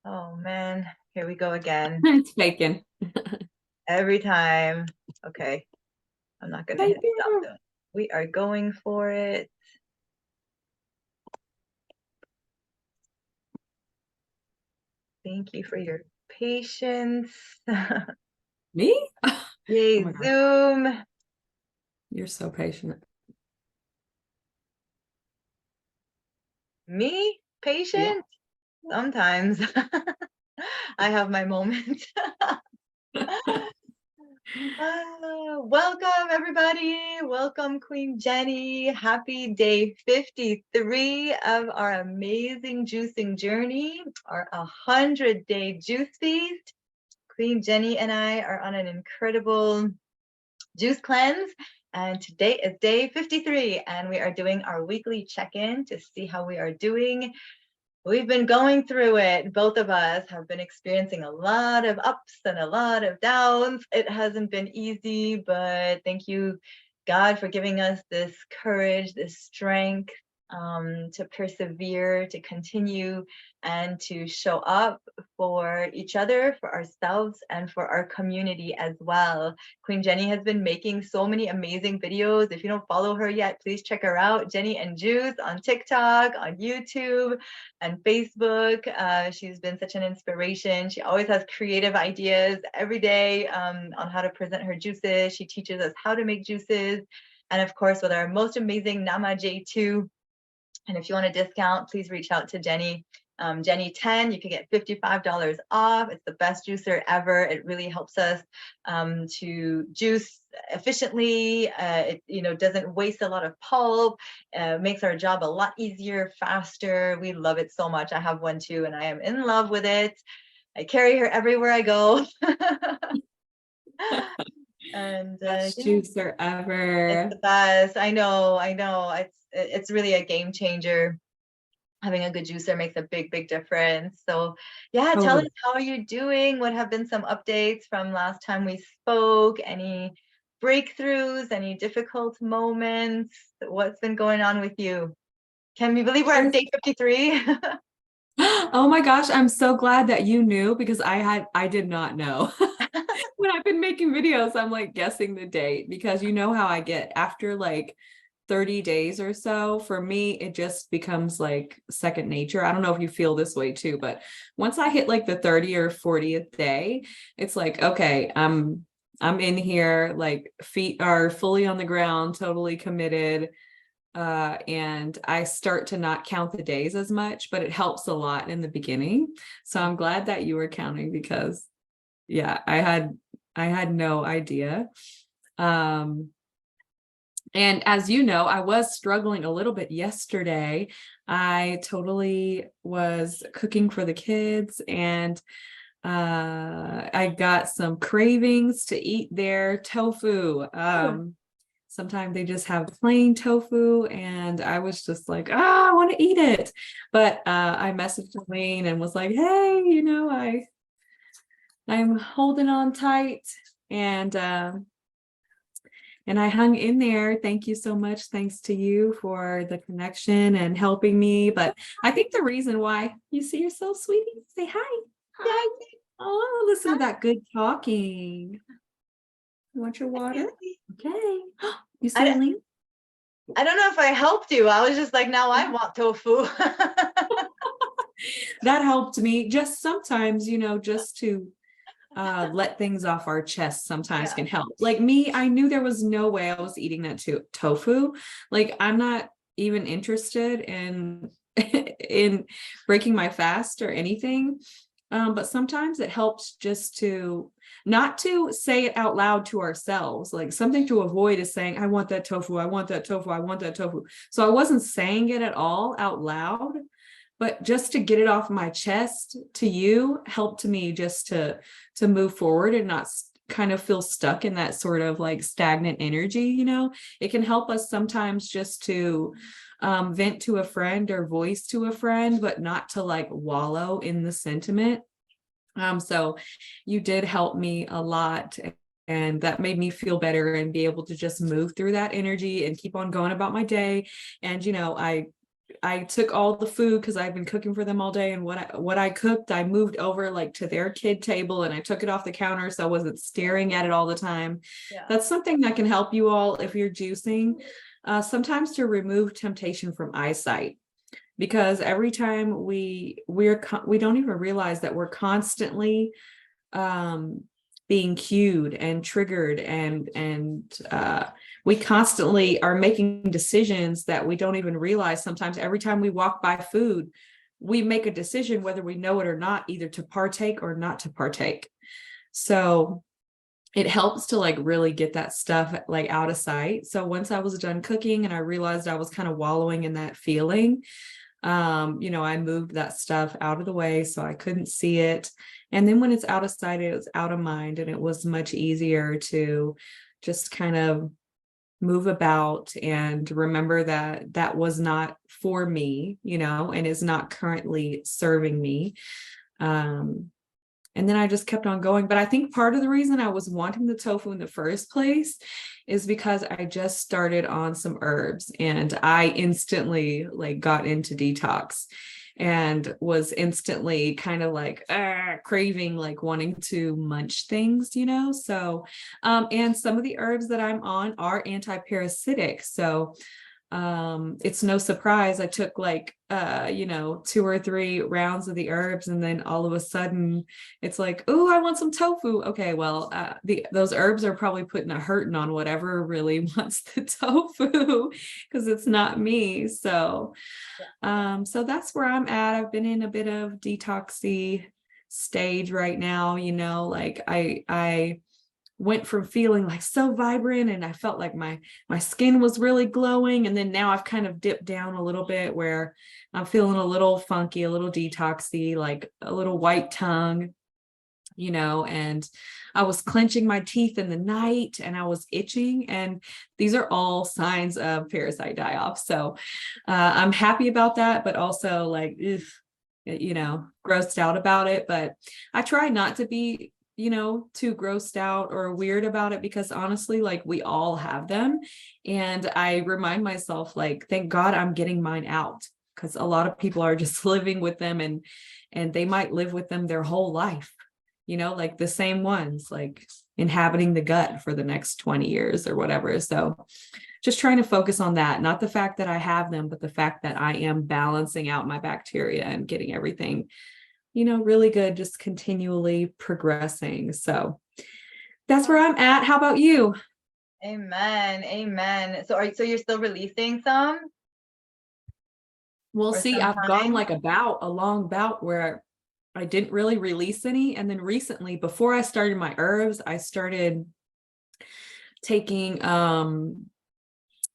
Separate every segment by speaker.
Speaker 1: Oh man, here we go again.
Speaker 2: It's faking.
Speaker 1: Every time. Okay, I'm not gonna hit stop
Speaker 2: Faking.
Speaker 1: though. We are going for it. Thank you for your patience.
Speaker 2: Me? Oh
Speaker 1: Yay,
Speaker 2: my God.
Speaker 1: Zoom.
Speaker 2: You're so patient.
Speaker 1: Me?
Speaker 2: Yeah.
Speaker 1: Patient? Sometimes. I have my moments. Welcome, everybody. Welcome, Queen Jennie. Happy day 53 of our amazing juicing journey, our 100-day juice feast. Queen Jennie and I are on an incredible juice cleanse. And today is day 53, and we are doing our weekly check-in to see how we are doing. We've been going through it. Both of us have been experiencing a lot of ups and a lot of downs. It hasn't been easy, but thank you, God, for giving us this courage, this strength, to persevere, to continue, and to show up for each other, for ourselves, and for our community as well. Queen Jennie has been making so many amazing videos. If you don't follow her yet, please check her out, Jennie and Juice, on TikTok, on YouTube, and Facebook. She's been such an inspiration. She always has creative ideas every day on how to present her juices. She teaches us how to make juices. And of course, with our most amazing Nama J2. And if you want a discount, please reach out to Jennie. Jennie 10, you can get $55 off. It's the best juicer ever. It really helps us to juice efficiently. It doesn't waste a lot of pulp. Makes our job a lot easier, faster. We love it so much. I have one too, and I am in love with it. I carry her everywhere I go. And
Speaker 2: Best
Speaker 1: yeah,
Speaker 2: juicer
Speaker 1: it's
Speaker 2: ever.
Speaker 1: the best. I know. It's really a game changer. Having a good juicer makes a big, big difference. So yeah, tell us,
Speaker 2: Totally.
Speaker 1: how are you doing? What have been some updates from last time we spoke? Any breakthroughs, any difficult moments? What's been going on with you? Can we believe we're at
Speaker 2: There's-
Speaker 1: day 53?
Speaker 2: Oh my gosh, I'm so glad that you knew because I did not know. When I've been making videos, I'm like guessing the date because you know how I get after like 30 days or so. For me, it just becomes like second nature. I don't know if you feel this way too, but once I hit like the 30 or 40th day, it's like, okay, I'm in here, like feet are fully on the ground, totally committed. And I start to not count the days as much, but it helps a lot in the beginning. So I'm glad that you were counting because yeah, I had no idea. Um, and as you know, I was struggling a little bit yesterday. I totally was cooking for the kids and I got some cravings to eat their tofu. Sometimes they just have plain tofu and I was just like, I want to eat it. But I messaged Aline and was like, hey, I'm holding on tight and and I hung in there. Thank you so much. Thanks to you for the connection and helping me. But I think the reason why you see yourself, sweetie, say hi.
Speaker 1: Yeah,
Speaker 2: Hi. Oh, listen to that good talking. Want your water? Okay. You see
Speaker 1: I,
Speaker 2: Aline?
Speaker 1: I don't know if I helped you. I was just like, now I want tofu.
Speaker 2: That helped me. Just sometimes, just to let things off our chest sometimes
Speaker 1: Yeah.
Speaker 2: can help. Like me, I knew there was no way I was eating that tofu. Like I'm not even interested in in breaking my fast or anything. But sometimes it helps just to not to say it out loud to ourselves. Like something to avoid is saying, I want that tofu, I want that tofu, I want that tofu. So I wasn't saying it at all out loud, but just to get it off my chest to you helped me just to move forward and not kind of feel stuck in that sort of like stagnant energy. It can help us sometimes just to vent to a friend or voice to a friend, but not to like wallow in the sentiment. So you did help me a lot, and that made me feel better and be able to just move through that energy and keep on going about my day. And I I took all the food because I've been cooking for them all day, and what I cooked, I moved over like to their kid table and I took it off the counter so I wasn't staring at it all the time.
Speaker 1: Yeah.
Speaker 2: That's something that can help you all if you're juicing, sometimes to remove temptation from eyesight, because every time we don't even realize that we're constantly being cued and triggered, and we constantly are making decisions that we don't even realize. Sometimes every time we walk by food, we make a decision whether we know it or not, either to partake or not to partake. So it helps to like really get that stuff like out of sight. So once I was done cooking and I realized I was kind of wallowing in that feeling, I moved that stuff out of the way so I couldn't see it. And then when it's out of sight, it was out of mind, and it was much easier to just kind of move about and remember that that was not for me, and is not currently serving me. And then I just kept on going. But I think part of the reason I was wanting the tofu in the first place is because I just started on some herbs, and I instantly like got into detox and was instantly kind of like craving, like wanting to munch things, So, and some of the herbs that I'm on are anti-parasitic. So it's no surprise I took like 2 or 3 rounds of the herbs, and then all of a sudden it's like, oh, I want some tofu. Okay, well, those herbs are probably putting a hurting on whatever really wants the tofu, because it's not me. So so that's where I'm at. I've been in a bit of detoxy stage right now, like I went from feeling like so vibrant and I felt like my skin was really glowing, and then now I've kind of dipped down a little bit where I'm feeling a little funky, a little detoxy, like a little white tongue, and I was clenching my teeth in the night and I was itching, and these are all signs of parasite die-off. So I'm happy about that, but also like grossed out about it. But I try not to be too grossed out or weird about it, because honestly, like, we all have them. And I remind myself, like, thank God I'm getting mine out, because a lot of people are just living with them, and they might live with them their whole life, like the same ones, like inhabiting the gut for the next 20 years or whatever. So just trying to focus on that, not the fact that I have them, but the fact that I am balancing out my bacteria and getting everything really good, just continually progressing. So that's where I'm at. How about you?
Speaker 1: Amen. Amen. So you're still releasing some?
Speaker 2: We'll
Speaker 1: Or
Speaker 2: see. I've gone
Speaker 1: sometime?
Speaker 2: like a long bout where I didn't really release any. And then recently, before I started my herbs, I started taking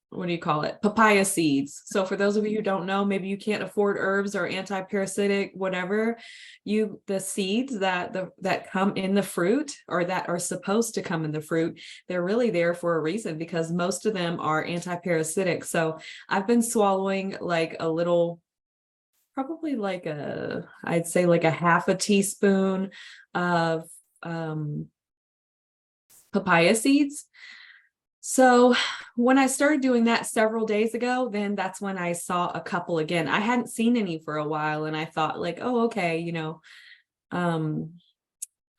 Speaker 2: what do you call it? Papaya seeds. So for those of you who don't know, maybe you can't afford herbs or anti-parasitic, whatever, the seeds that come in the fruit, or that are supposed to come in the fruit, they're really there for a reason, because most of them are anti-parasitic. So I've been swallowing like a little, probably like I'd say like a half a teaspoon of papaya seeds. So when I started doing that several days ago, then that's when I saw a couple again. I hadn't seen any for a while, and I thought like, oh, okay,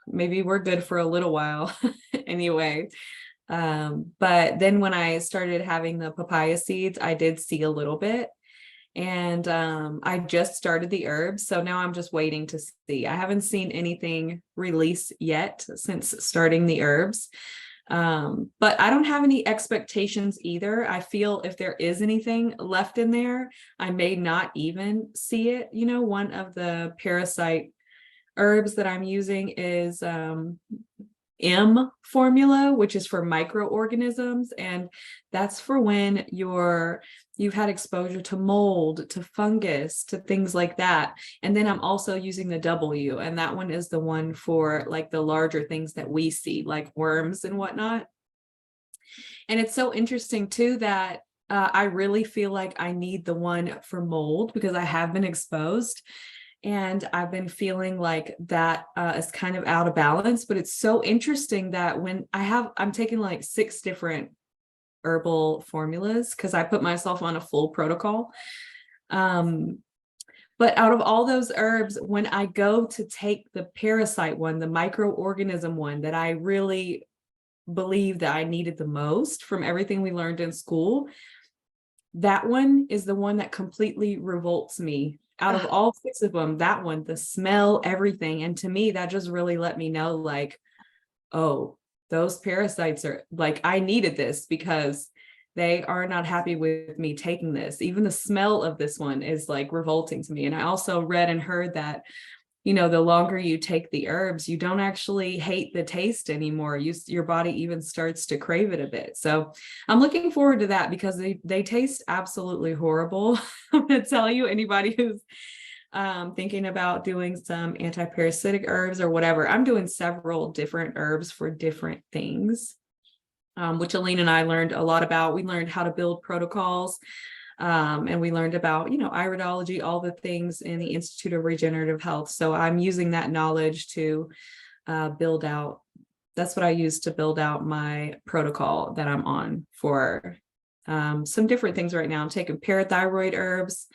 Speaker 2: maybe we're good for a little while anyway. But then when I started having the papaya seeds, I did see a little bit. And I just started the herbs. So now I'm just waiting to see. I haven't seen anything release yet since starting the herbs. But I don't have any expectations either. I feel if there is anything left in there, I may not even see it. One of the parasite herbs that I'm using is M formula, which is for microorganisms, and that's for when you've had exposure to mold, to fungus, to things like that. And then I'm also using the W, and that one is the one for like the larger things that we see, like worms and whatnot. And it's so interesting too that I really feel like I need the one for mold, because I have been exposed. And I've been feeling like that is kind of out of balance. But it's so interesting that when I'm taking like 6 different herbal formulas, because I put myself on a full protocol. But out of all those herbs, when I go to take the parasite one, the microorganism one that I really believe that I needed the most from everything we learned in school, that one is the one that completely revolts me. Out of
Speaker 1: Ugh,
Speaker 2: all six of them, that one, the smell, everything. And to me, that just really let me know, like, oh, those parasites are like, I needed this because they are not happy with me taking this. Even the smell of this one is like revolting to me. And I also read and heard that, the longer you take the herbs, you don't actually hate the taste anymore. Your body even starts to crave it a bit. So I'm looking forward to that because they taste absolutely horrible. I'm going to tell you, anybody who's thinking about doing some anti-parasitic herbs or whatever, I'm doing several different herbs for different things, which Aline and I learned a lot about. We learned how to build protocols. And we learned about, iridology, all the things in the Institute of Regenerative Health. So I'm using that knowledge to build out. That's what I use to build out my protocol that I'm on for some different things right now. I'm taking parathyroid herbs.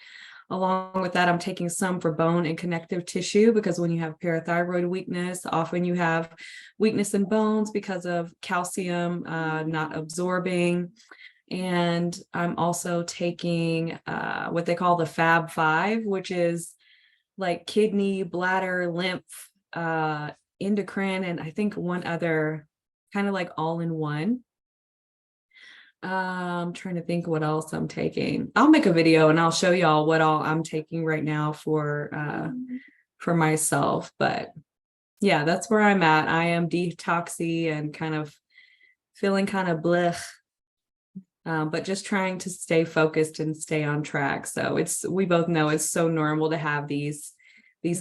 Speaker 2: Along with that, I'm taking some for bone and connective tissue because when you have parathyroid weakness, often you have weakness in bones because of calcium not absorbing. And I'm also taking what they call the Fab Five, which is like kidney, bladder, lymph, endocrine, and I think one other, kind of like all in one. I'm trying to think what else I'm taking. I'll make a video and I'll show y'all what all I'm taking right now for myself. But yeah, that's where I'm at. I am detoxy and kind of feeling kind of blech. But just trying to stay focused and stay on track. So we both know it's so normal to have these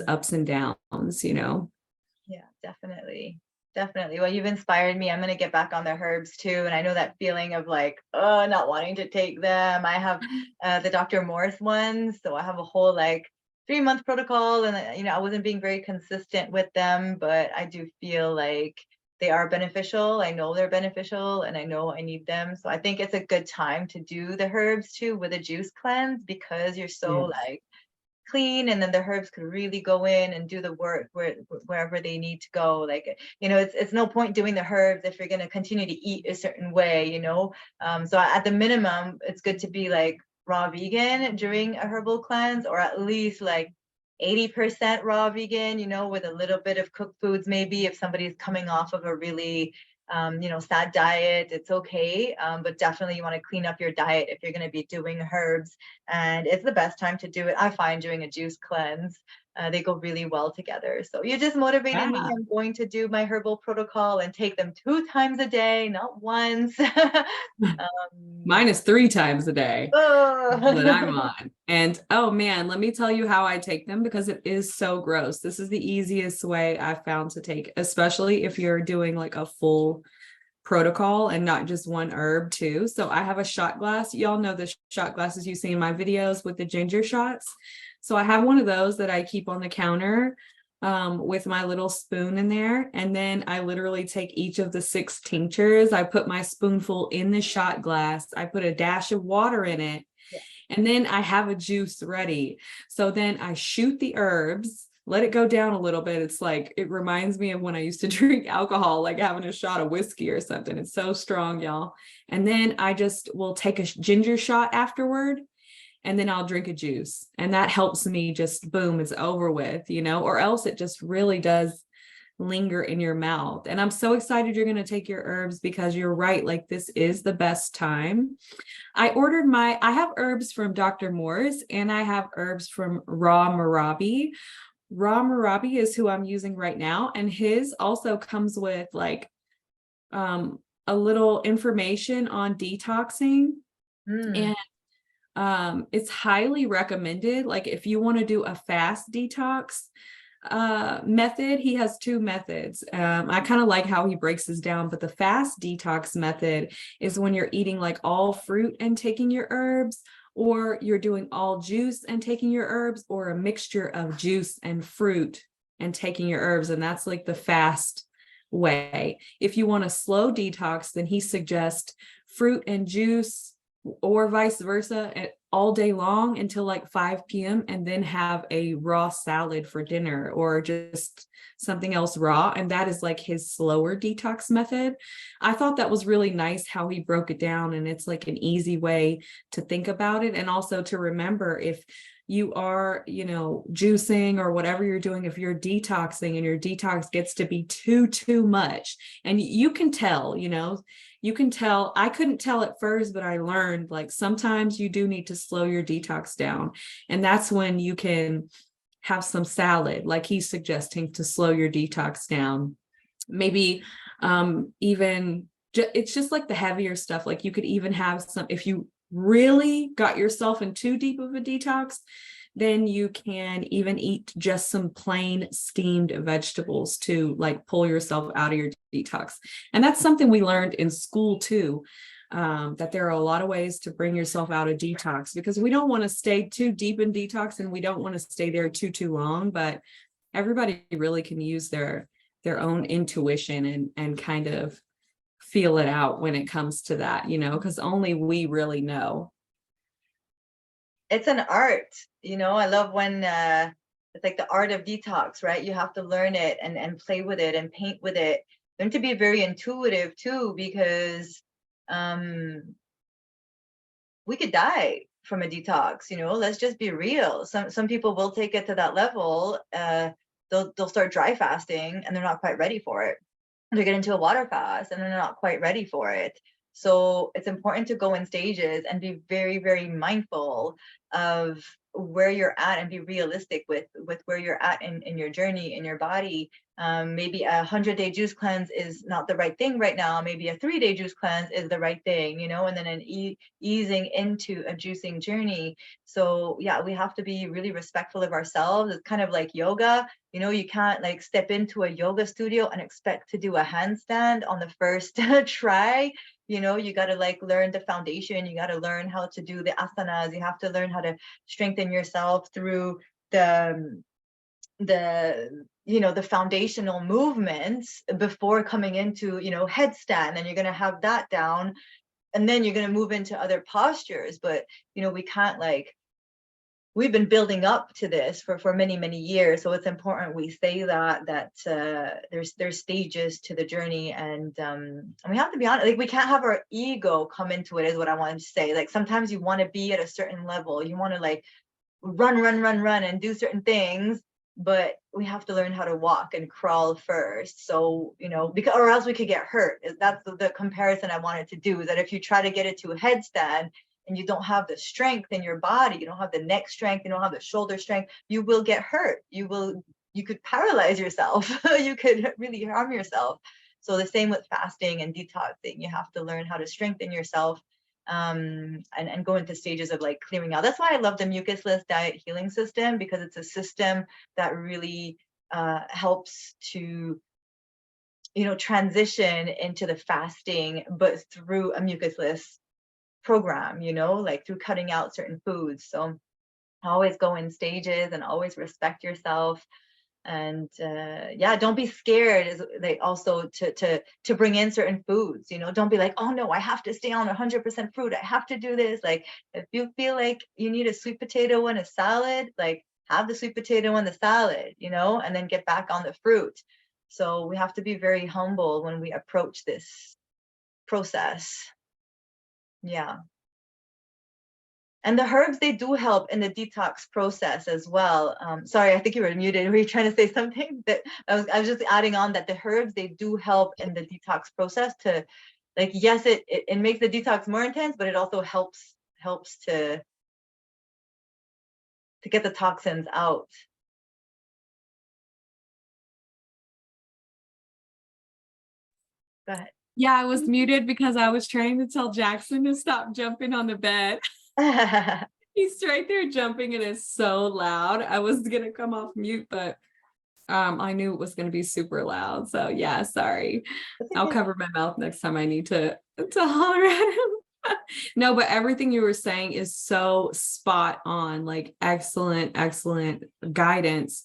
Speaker 2: ups and downs.
Speaker 1: yeah, definitely. Definitely. Well, you've inspired me. I'm going to get back on the herbs too. And I know that feeling of like, oh, not wanting to take them. I have the Dr. Morris ones. So I have a whole like 3-month protocol. And, I wasn't being very consistent with them, but I do feel like they are beneficial. I know they're beneficial and I know I need them. So I think it's a good time to do the herbs too with a juice cleanse because you're so
Speaker 2: Yes.
Speaker 1: like clean, and then the herbs could really go in and do the work wherever they need to go. Like, it's no point doing the herbs if you're going to continue to eat a certain way. So at the minimum, it's good to be like raw vegan during a herbal cleanse, or at least like 80% raw vegan, with a little bit of cooked foods. Maybe if somebody's coming off of a really sad diet, it's okay. But definitely you want to clean up your diet if you're going to be doing herbs. And it's the best time to do it, I find, doing a juice cleanse. They go really well together. So you just motivated me.
Speaker 2: Yeah.
Speaker 1: I'm going to do my herbal protocol and take them 2 times a day, not once.
Speaker 2: Mine is 3 times a day that
Speaker 1: Oh.
Speaker 2: I'm on. And oh man, let me tell you how I take them because it is so gross. This is the easiest way I've found to take, especially if you're doing like a full protocol and not just one herb too. So I have a shot glass. Y'all know the shot glasses you see in my videos with the ginger shots. So I have one of those that I keep on the counter with my little spoon in there. And then I literally take each of the 6 tinctures. I put my spoonful in the shot glass. I put a dash of water in it.
Speaker 1: Yeah.
Speaker 2: And then I have a juice ready. So then I shoot the herbs, let it go down a little bit. It's like, it reminds me of when I used to drink alcohol, like having a shot of whiskey or something. It's so strong, y'all. And then I just will take a ginger shot afterward, and then I'll drink a juice. And that helps me just, boom, it's over with, or else it just really does linger in your mouth. And I'm so excited you're going to take your herbs because you're right. Like, this is the best time. I have herbs from Dr. Morris and I have herbs from Raw Marabi. Raw Marabi is who I'm using right now. And his also comes with like a little information on detoxing.
Speaker 1: Mm.
Speaker 2: And it's highly recommended. Like if you want to do a fast detox method, he has 2 methods. I kind of like how he breaks this down, but the fast detox method is when you're eating like all fruit and taking your herbs, or you're doing all juice and taking your herbs, or a mixture of juice and fruit and taking your herbs. And that's like the fast way. If you want a slow detox, then he suggests fruit and juice, or vice versa, all day long until like 5 p.m. and then have a raw salad for dinner or just something else raw. And that is like his slower detox method. I thought that was really nice how he broke it down. And it's like an easy way to think about it. And also to remember, if you are, juicing or whatever you're doing, if you're detoxing and your detox gets to be too much, and you can tell, you can tell. I couldn't tell at first, but I learned like sometimes you do need to slow your detox down. And that's when you can have some salad, like he's suggesting, to slow your detox down. Maybe even it's just like the heavier stuff. Like you could even have some, if you really got yourself in too deep of a detox, then you can even eat just some plain steamed vegetables to like pull yourself out of your detox. And that's something we learned in school too, that there are a lot of ways to bring yourself out of detox, because we don't want to stay too deep in detox and we don't want to stay there too long. But everybody really can use their own intuition and kind of feel it out when it comes to that, because only we really know.
Speaker 1: It's an art, I love when it's like the art of detox, right? You have to learn it and play with it and paint with it. Learn to be very intuitive too, because we could die from a detox, let's just be real. Some people will take it to that level. They'll start dry fasting and they're not quite ready for it. They get into a water fast and they're not quite ready for it. So it's important to go in stages and be very, very mindful of where you're at and be realistic with where you're at in your journey, in your body. Maybe a 100-day juice cleanse is not the right thing right now. Maybe a 3-day juice cleanse is the right thing, and then easing into a juicing journey. So yeah, we have to be really respectful of ourselves. It's kind of like yoga. You can't like step into a yoga studio and expect to do a handstand on the first try. You got to like learn the foundation. You got to learn how to do the asanas. You have to learn how to strengthen yourself through the foundational movements before coming into headstand. And you're going to have that down, and then you're going to move into other postures. But we can't we've been building up to this for many years, so it's important we say that there's stages to the journey, and we have to be honest. Like, we can't have our ego come into it, is what I wanted to say. Like, sometimes you want to be at a certain level, you want to like run and do certain things, but we have to learn how to walk and crawl first. So because, or else we could get hurt. That's the comparison I wanted to do, is that if you try to get it to a headstand and you don't have the strength in your body, you don't have the neck strength, you don't have the shoulder strength, you will get hurt. You could paralyze yourself. You could really harm yourself. So the same with fasting and detoxing. You have to learn how to strengthen yourself, and go into stages of like clearing out. That's why I love the mucusless diet healing system, because it's a system that really helps to transition into the fasting, but through a mucusless program, like through cutting out certain foods. So always go in stages and always respect yourself. And yeah, don't be scared, is like also to bring in certain foods. Don't be like, oh no, I have to stay on 100% fruit, I have to do this. Like, if you feel like you need a sweet potato and a salad, like have the sweet potato and the salad, and then get back on the fruit. So we have to be very humble when we approach this process. Yeah. And the herbs, they do help in the detox process as well. Sorry, I think you were muted. Were you trying to say something? That I was just adding on that the herbs, they do help in the detox process to, like, yes, it makes the detox more intense, but it also helps to get the toxins out. Go ahead.
Speaker 2: Yeah, I was muted because I was trying to tell Jackson to stop jumping on the bed. He's right there jumping and it's so loud. I was gonna come off mute, but I knew it was gonna be super loud. So yeah, sorry. I'll cover my mouth next time I need to holler at him. No, but everything you were saying is so spot on, like excellent, excellent guidance.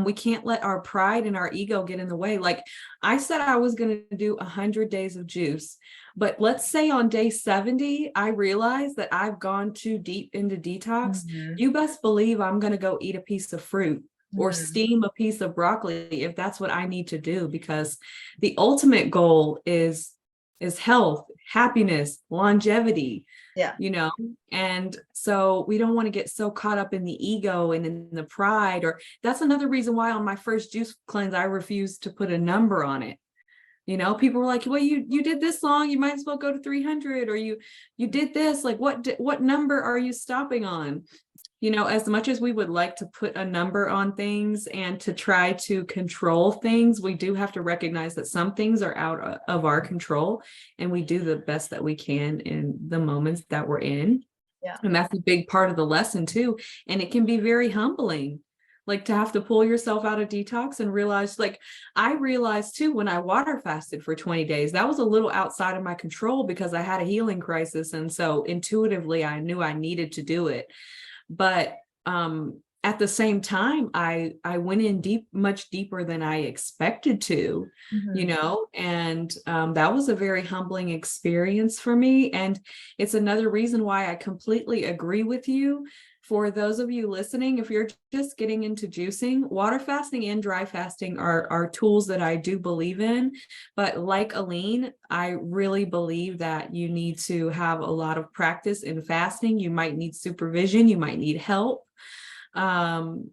Speaker 2: We can't let our pride and our ego get in the way. Like I said, I was going to do 100 days of juice, but let's say on day 70, I realized that I've gone too deep into detox.
Speaker 1: Mhm,
Speaker 2: You best believe I'm going to go eat a piece of fruit or
Speaker 1: mhm.
Speaker 2: steam a piece of broccoli if that's what I need to do, because the ultimate goal is health, happiness, longevity,
Speaker 1: Yeah.
Speaker 2: you know? And so we don't want to get so caught up in the ego and in the pride, or that's another reason why on my first juice cleanse, I refused to put a number on it. You know, people were like, well, you did this long, you might as well go to 300, or you did this, like what number are you stopping on? You know, as much as we would like to put a number on things and to try to control things, we do have to recognize that some things are out of our control, and we do the best that we can in the moments that we're in.
Speaker 1: Yeah.
Speaker 2: And that's a big part of the lesson too. And it can be very humbling, like to have to pull yourself out of detox and realize, like I realized too, when I water fasted for 20 days, that was a little outside of my control because I had a healing crisis. And so intuitively, I knew I needed to do it. But at the same time, I went in deep, much deeper than I expected to, you
Speaker 1: Mhm.
Speaker 2: know, and that was a very humbling experience for me. And it's another reason why I completely agree with you. For those of you listening, if you're just getting into juicing, water fasting and dry fasting are tools that I do believe in. But like Aline, I really believe that you need to have a lot of practice in fasting. You might need supervision, you might need help. Um,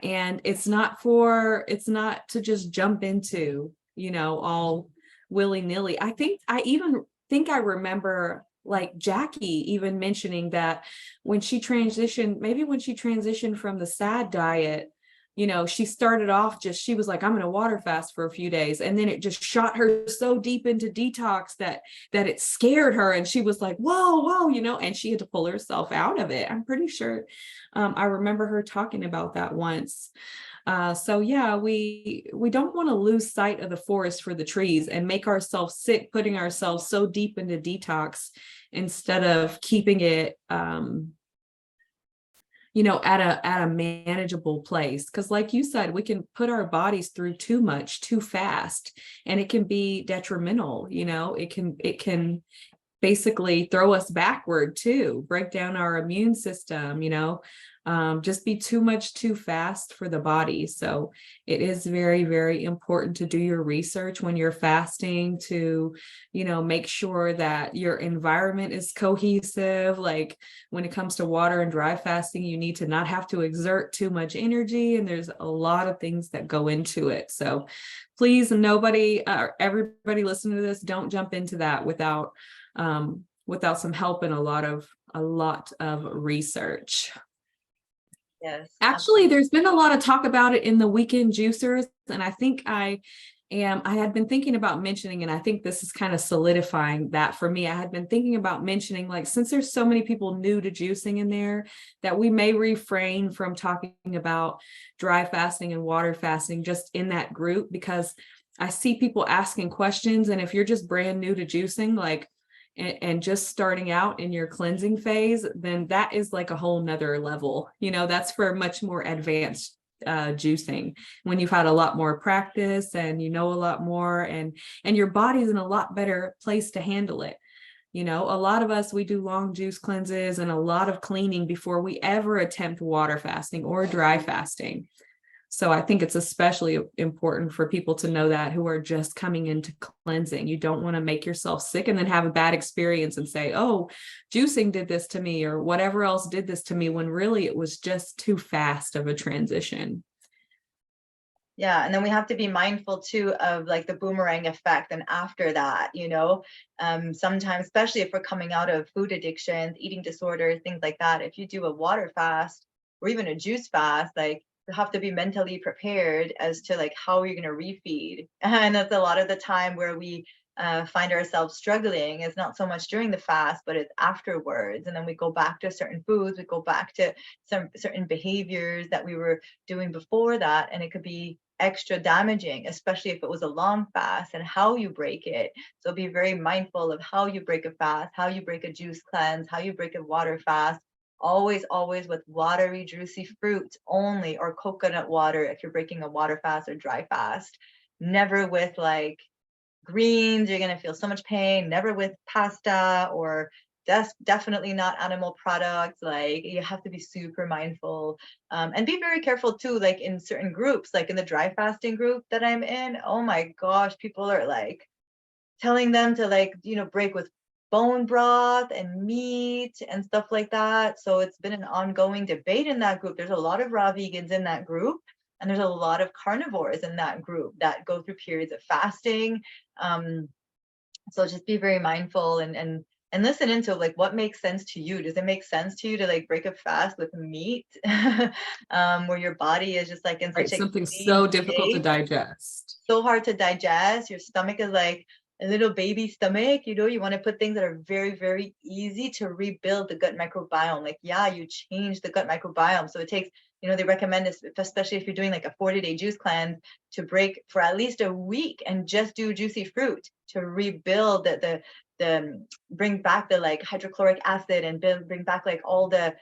Speaker 2: and it's not to just jump into, you know, all willy-nilly. I even think I remember like Jackie even mentioning that when she transitioned, maybe when she transitioned from the SAD diet, you know, she started off just, she was like, I'm going to water fast for a few days. And then it just shot her so deep into detox that it scared her. And she was like, whoa, you know, and she had to pull herself out of it. I'm pretty sure I remember her talking about that once. So yeah, we don't want to lose sight of the forest for the trees and make ourselves sick, putting ourselves so deep into detox instead of keeping it you know, at a manageable place. Because like you said, we can put our bodies through too much too fast, and it can be detrimental. You know, it can basically throw us backward too, break down our immune system, you know, just be too much too fast for the body. So it is very, very important to do your research when you're fasting to, you know, make sure that your environment is cohesive. Like when it comes to water and dry fasting, you need to not have to exert too much energy. And there's a lot of things that go into it. So please, nobody, everybody listening to this, don't jump into that without some help and a lot of research.
Speaker 1: Yes,
Speaker 2: Actually,
Speaker 1: absolutely.
Speaker 2: there's been a lot of talk about it in the weekend juicers, and I had been thinking about mentioning, and I think this is kind of solidifying that for me. I had been thinking about mentioning, like, since there's so many people new to juicing in there, that we may refrain from talking about dry fasting and water fasting just in that group, because I see people asking questions. And if you're just brand new to juicing, like, and just starting out in your cleansing phase, then that is like a whole nother level. You know, that's for much more advanced juicing, when you've had a lot more practice and you know a lot more, and your body's in a lot better place to handle it. You know, a lot of us, we do long juice cleanses and a lot of cleaning before we ever attempt water fasting or dry fasting. So I think it's especially important for people to know that, who are just coming into cleansing. You don't want to make yourself sick and then have a bad experience and say, oh, juicing did this to me, or whatever else did this to me, when really it was just too fast of a transition.
Speaker 1: Yeah, and then we have to be mindful too of like the boomerang effect and after that, sometimes, especially if we're coming out of food addictions, eating disorders, things like that, if you do a water fast or even a juice fast, like you have to be mentally prepared as to like how you're going to refeed. And that's a lot of the time where we find ourselves struggling is not so much during the fast, but it's afterwards. And then we go back to certain foods, we go back to some certain behaviors that we were doing before that. And it could be extra damaging, especially if it was a long fast, and how you break it. So be very mindful of how you break a fast, how you break a juice cleanse, how you break a water fast. Always with watery, juicy fruits only, or coconut water if you're breaking a water fast or dry fast. Never with like greens, you're going to feel so much pain. Never with pasta, or definitely not animal products. Like, you have to be super mindful, and be very careful too, like in certain groups, like in the dry fasting group that I'm in. Oh my gosh, people are like telling them to, like, break with bone broth and meat and stuff like that. So it's been an ongoing debate in that group. There's a lot of raw vegans in that group, and there's a lot of carnivores in that group that go through periods of fasting. So just be very mindful, and listen into like what makes sense to you. Does it make sense to you to like break a fast with meat, where your body is just like in
Speaker 2: Right,
Speaker 1: such a
Speaker 2: something
Speaker 1: clean
Speaker 2: so difficult to
Speaker 1: state,
Speaker 2: digest.
Speaker 1: so hard to digest? Your stomach is like a little baby stomach. You want to put things that are very, very easy to rebuild the gut microbiome. Like, yeah, you change the gut microbiome. So it takes, they recommend this, especially if you're doing like a 40-day juice cleanse, to break for at least a week and just do juicy fruit to rebuild the bring back the like hydrochloric acid, and bring back like all the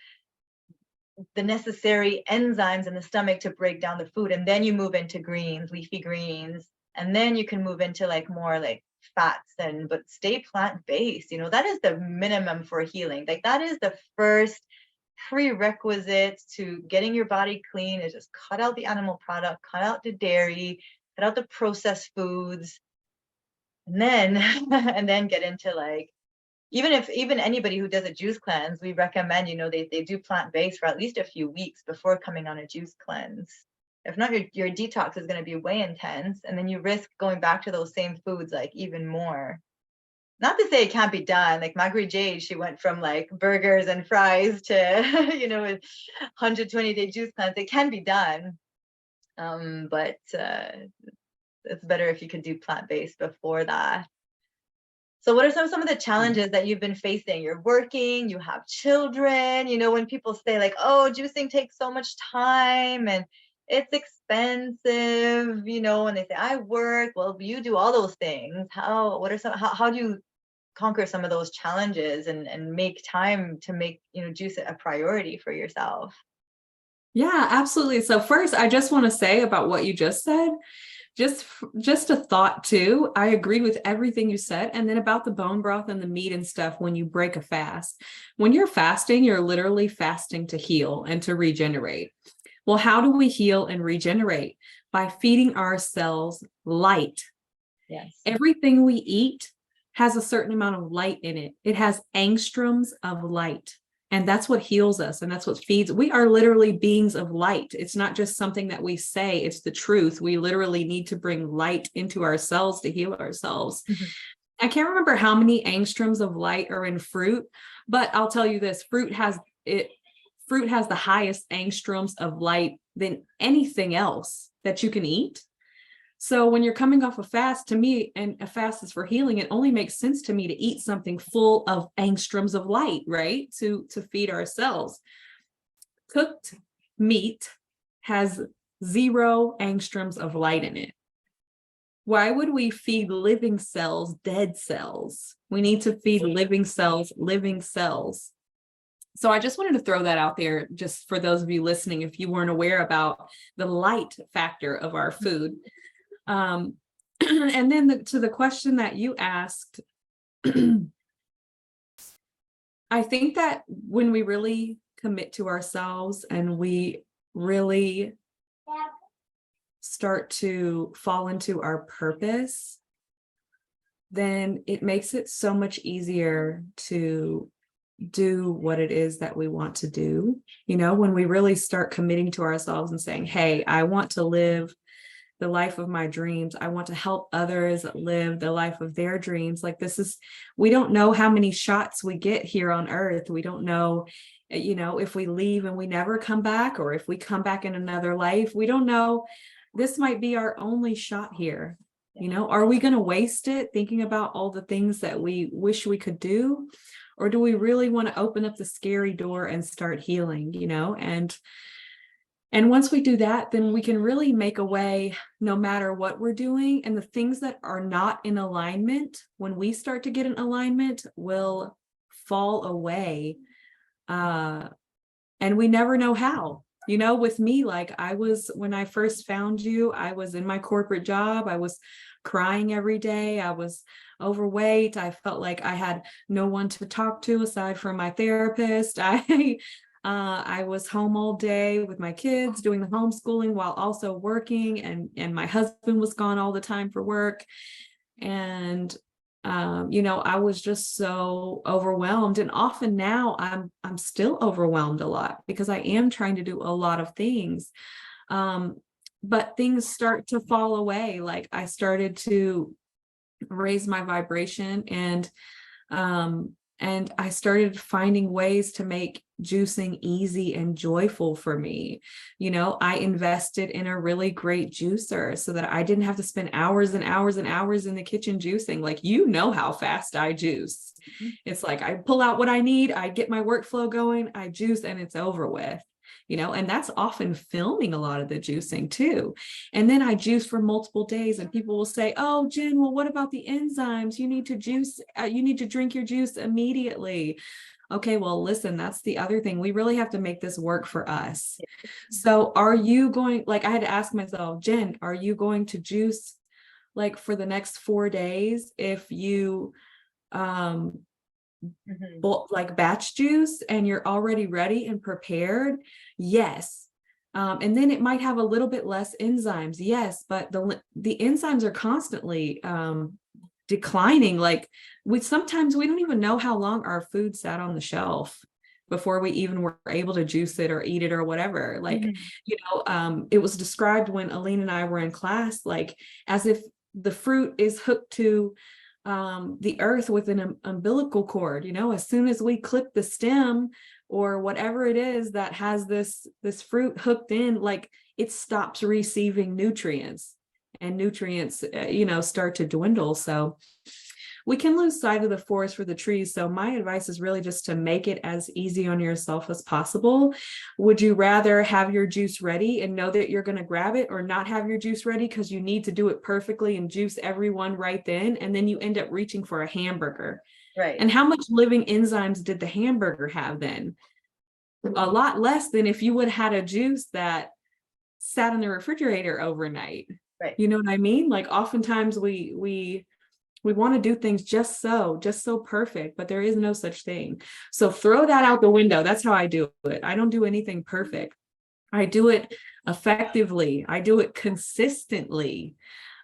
Speaker 1: necessary enzymes in the stomach to break down the food. And then you move into greens, leafy greens, and then you can move into like more like fats, but stay plant-based. That is the minimum for healing. Like, that is the first prerequisite to getting your body clean, is just cut out the animal product, cut out the dairy, cut out the processed foods, and then and then get into like, even anybody who does a juice cleanse, we recommend, they do plant-based for at least a few weeks before coming on a juice cleanse. If not, your detox is going to be way intense, and then you risk going back to those same foods like even more. Not to say it can't be done. Like Marguerite Jade, she went from like burgers and fries to, with 120-day juice cleanse. It can be done, but it's better if you could do plant-based before that. So what are some of the challenges that you've been facing? You're working, you have children, when people say like, oh, juicing takes so much time and it's expensive, and they say, I work, well, you do all those things. How do you conquer some of those challenges and make time to make, juice a priority for yourself?
Speaker 2: Yeah, absolutely. So first, I just want to say about what you just said, just a thought too. I agree with everything you said. And then about the bone broth and the meat and stuff, when you break a fast, when you're fasting, you're literally fasting to heal and to regenerate. Well, how do we heal and regenerate? By feeding our cells light.
Speaker 1: Yes.
Speaker 2: Everything we eat has a certain amount of light in it. It has angstroms of light. And that's what heals us. And that's what feeds. We are literally beings of light. It's not just something that we say, it's the truth. We literally need to bring light into ourselves to heal ourselves. Mm-hmm. I can't remember how many angstroms of light are in fruit, but I'll tell you this, fruit has the highest angstroms of light than anything else that you can eat. So when you're coming off a fast, to me, and a fast is for healing, it only makes sense to me to eat something full of angstroms of light, right? To feed our cells. Cooked meat has 0 angstroms of light in it. Why would we feed living cells dead cells? We need to feed living cells living cells. So I just wanted to throw that out there, just for those of you listening, if you weren't aware about the light factor of our food. And then to the question that you asked, I think that when we really commit to ourselves and we really start to fall into our purpose, then it makes it so much easier to do what it is that we want to do. When we really start committing to ourselves and saying, hey, I want to live the life of my dreams. I want to help others live the life of their dreams. Like, we don't know how many shots we get here on earth. We don't know, if we leave and we never come back, or if we come back in another life, we don't know. This might be our only shot here. You know, are we going to waste it thinking about all the things that we wish we could do? Or do we really want to open up the scary door and start healing, you know? And once we do that, then we can really make a way no matter what we're doing. And the things that are not in alignment, when we start to get in alignment, will fall away. And we never know how. You know, with me, like when I first found you, I was in my corporate job. I was crying every day. I was overweight. I felt like I had no one to talk to aside from my therapist. I was home all day with my kids doing the homeschooling while also working, and my husband was gone all the time for work. And you know, I was just so overwhelmed. And often now I'm still overwhelmed a lot because I am trying to do a lot of things. But things start to fall away. Like I started to raise my vibration, and I started finding ways to make juicing easy and joyful for me. You know, I invested in a really great juicer so that I didn't have to spend hours and hours and hours in the kitchen juicing. Like, you know how fast I juice. It's like I pull out what I need, I get my workflow going, I juice, and it's over with. You know, and that's often filming a lot of the juicing too. And then I juice for multiple days, and people will say, oh, Jen, well, what about the enzymes? You need to juice, you need to drink your juice immediately. Okay, well, listen, that's the other thing. We really have to make this work for us. So are you going, like, I had to ask myself, Jen, are you going to juice like for the next 4 days if you like batch juice and you're already ready and prepared? Yes. And then it might have a little bit less enzymes. Yes, but the enzymes are constantly declining. Like sometimes we don't even know how long our food sat on the shelf before we even were able to juice it or eat it or whatever. Like, you know, it was described when Aline and I were in class, like as if the fruit is hooked to the earth with an umbilical cord. You know, as soon as we clip the stem or whatever it is that has this fruit hooked in, like it stops receiving nutrients, and nutrients, you know, start to dwindle. So we can lose sight of the forest for the trees. So my advice is really just to make it as easy on yourself as possible. Would you rather have your juice ready and know that you're going to grab it, or not have your juice ready because you need to do it perfectly and juice everyone right then, and then you end up reaching for a hamburger?
Speaker 1: Right.
Speaker 2: And how much living enzymes did the hamburger have then? A lot less than if you would have had a juice that sat in the refrigerator overnight.
Speaker 1: Right.
Speaker 2: You know what I mean? Like oftentimes we want to do things just so perfect, but there is no such thing. So throw that out the window. That's how I do it. I don't do anything perfect. I do it effectively. I do it consistently.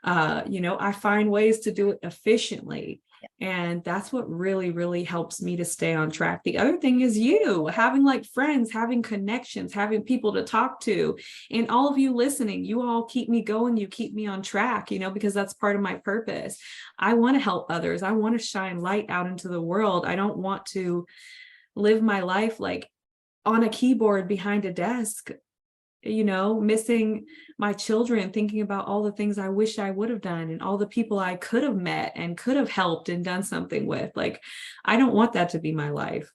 Speaker 2: You know, I find ways to do it efficiently. And that's what really, really helps me to stay on track. The other thing is having like friends, having connections, having people to talk to, and all of you listening, you all keep me going. You keep me on track, you know, because that's part of my purpose. I want to help others. I want to shine light out into the world. I don't want to live my life like on a keyboard behind a desk, you know, missing my children, thinking about all the things I wish I would have done and all the people I could have met and could have helped and done something with. Like, I don't want that to be my life.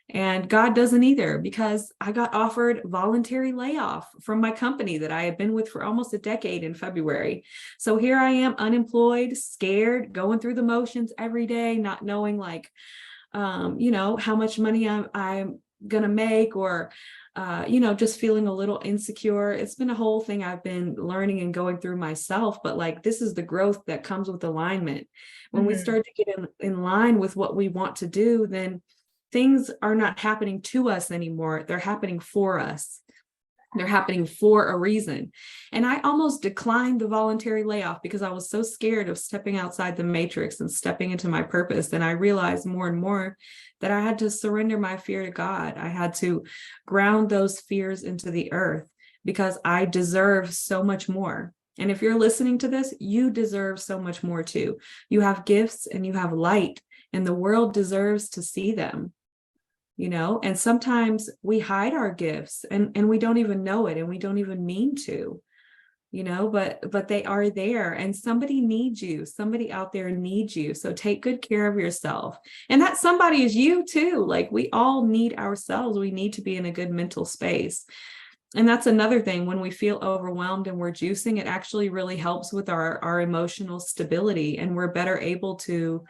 Speaker 2: And God doesn't either, because I got offered voluntary layoff from my company that I had been with for almost a decade in February. So here I am, unemployed, scared, going through the motions every day, not knowing like, you know, how much money I'm going to make, or you know, just feeling a little insecure. It's been a whole thing I've been learning and going through myself. But like, this is the growth that comes with alignment. When we start to get in line with what we want to do, then things are not happening to us anymore. They're happening for us. They're happening for a reason. And I almost declined the voluntary layoff because I was so scared of stepping outside the matrix and stepping into my purpose. And I realized more and more that I had to surrender my fear to God. I had to ground those fears into the earth, because I deserve so much more. And if you're listening to this, you deserve so much more too. You have gifts and you have light, and the world deserves to see them. You know, and sometimes we hide our gifts and we don't even know it, and we don't even mean to. but they are there, and somebody needs you. Somebody out there needs you. So take good care of yourself. And that somebody is you too. Like, we all need ourselves. We need to be in a good mental space. And that's another thing. When we feel overwhelmed and we're juicing, it actually really helps with our emotional stability, and we're better able to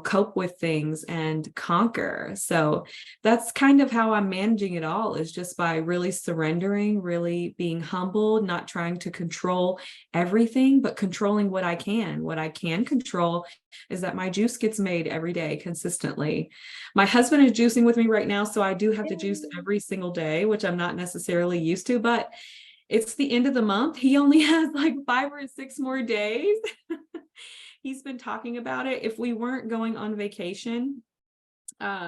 Speaker 2: cope with things and conquer. So that's kind of how I'm managing it all, is just by really surrendering, really being humble, not trying to control everything, but controlling what I can. What I can control is that my juice gets made every day consistently. My husband is juicing with me right now, so I do have to juice every single day, which I'm not necessarily used to, but it's the end of the month. He only has like 5 or 6 more days. He's been talking about it. If we weren't going on vacation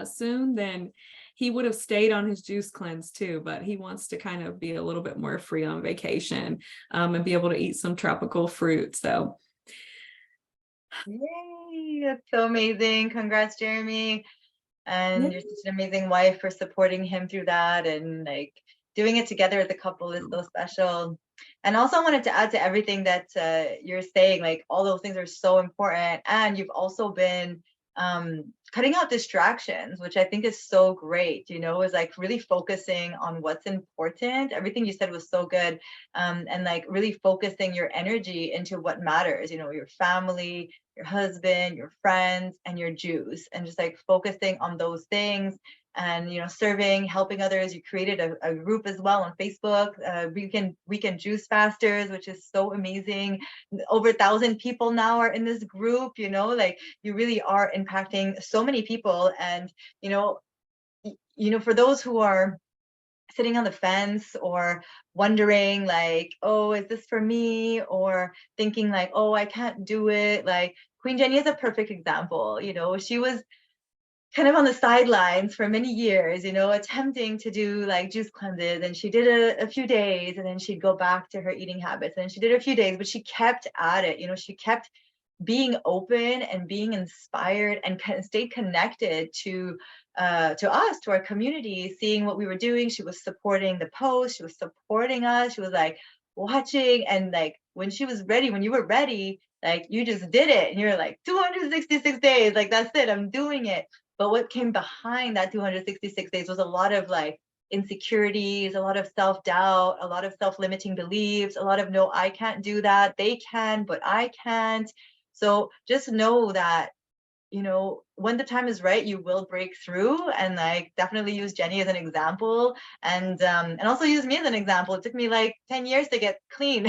Speaker 2: soon, then he would have stayed on his juice cleanse too, but he wants to kind of be a little bit more free on vacation, and be able to eat some tropical fruit. So
Speaker 1: Yay, that's so amazing. Congrats, Jeremy.
Speaker 2: yeah.
Speaker 1: And you're such an amazing wife for supporting him through that, and like doing it together as a couple is so special. And also I wanted to add to everything that you're saying, like all those things are so important. And you've also been cutting out distractions, which I think is so great, is like really focusing on what's important. Everything you said was so good. And like really focusing your energy into what matters, your family, your husband, your friends, and your juice, and just like focusing on those things, and serving, helping others. You created a group as well on Facebook, weekend juice fasters, which is so amazing. Over 1,000 people now are in this group. Like, you really are impacting so many people. And for those who are sitting on the fence, or wondering like, oh, is this for me, or thinking like, oh, I can't do it, like Queen Jennie is a perfect example. She was kind of on the sidelines for many years, attempting to do like juice cleanses, and she did a few days, and then she'd go back to her eating habits, and she did a few days, but she kept at it. She kept being open and being inspired, and stay connected to us, to our community, seeing what we were doing. She was supporting the post, she was supporting us, she was like watching, and like when she was ready, when you were ready, like you just did it, and you're like 266 days, like that's it, I'm doing it. But what came behind that 266 days was a lot of like insecurities, a lot of self-doubt, a lot of self-limiting beliefs, a lot of, no, I can't do that, they can, but I can't. So just know that, when the time is right, you will break through. And like definitely use Jennie as an example, and also use me as an example. It took me like 10 years to get clean.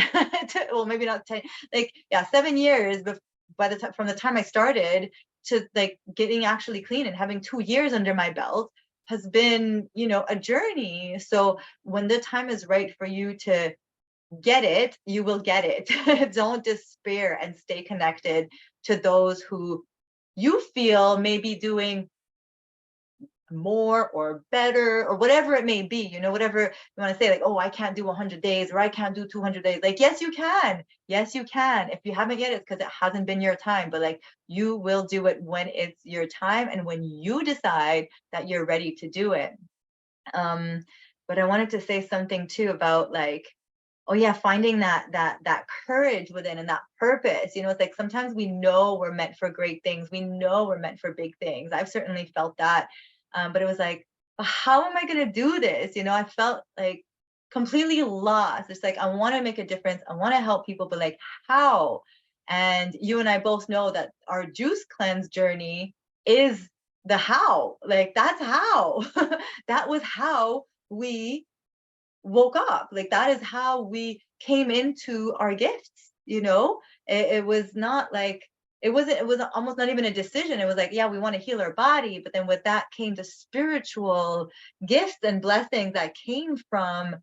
Speaker 1: Well, maybe not 10, like, yeah, 7 years by the time, from the time I started to like getting actually clean and having 2 years under my belt, has been, a journey. So when the time is right for you to get it, you will get it. Don't despair, and stay connected to those who you feel may be doing more or better, or whatever it may be, whatever you want to say, like, oh, I can't do 100 days, or I can't do 200 days. Like, yes, you can. Yes, you can. If you haven't yet, it's because it hasn't been your time, but like, you will do it when it's your time, and when you decide that you're ready to do it. But I wanted to say something too about like, oh yeah, finding that courage within, and that purpose. It's like sometimes we know we're meant for great things, we know we're meant for big things. I've certainly felt that. But it was like, how am I going to do this? I felt like completely lost. It's like, I want to make a difference, I want to help people, but like, how? And you and I both know that our juice cleanse journey is the how. Like, that's how. That was how we woke up. Like, that is how we came into our gifts. It was not like, it was almost not even a decision. It was like, yeah, we want to heal our body, but then with that came the spiritual gifts and blessings that came from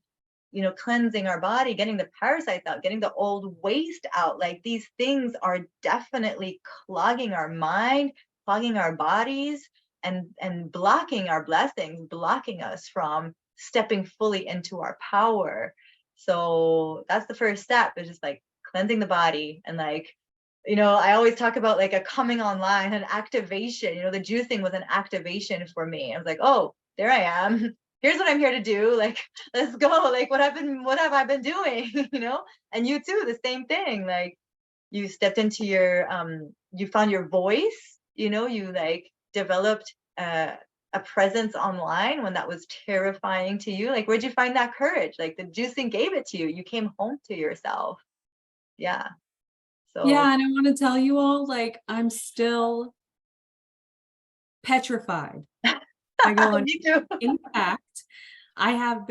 Speaker 1: cleansing our body, getting the parasites out, getting the old waste out. Like, these things are definitely clogging our mind, clogging our bodies, and blocking our blessings, blocking us from stepping fully into our power. So that's the first step, is just like cleansing the body. And like, I always talk about like a coming online, an activation. The juicing was an activation for me. I was like, oh, there I am. here's what I'm here to do. Like, let's go. Like, what have I been doing? You know? And you too, the same thing. Like, you stepped into your, you found your voice, you know, you like developed a presence online when that was terrifying to you. Like, where'd you find that courage? Like, the juicing gave it to you. You came home to yourself. Yeah. So,
Speaker 2: Yeah, and I want to tell you all, like, I'm still petrified. I go on.
Speaker 1: me too.
Speaker 2: In fact, I have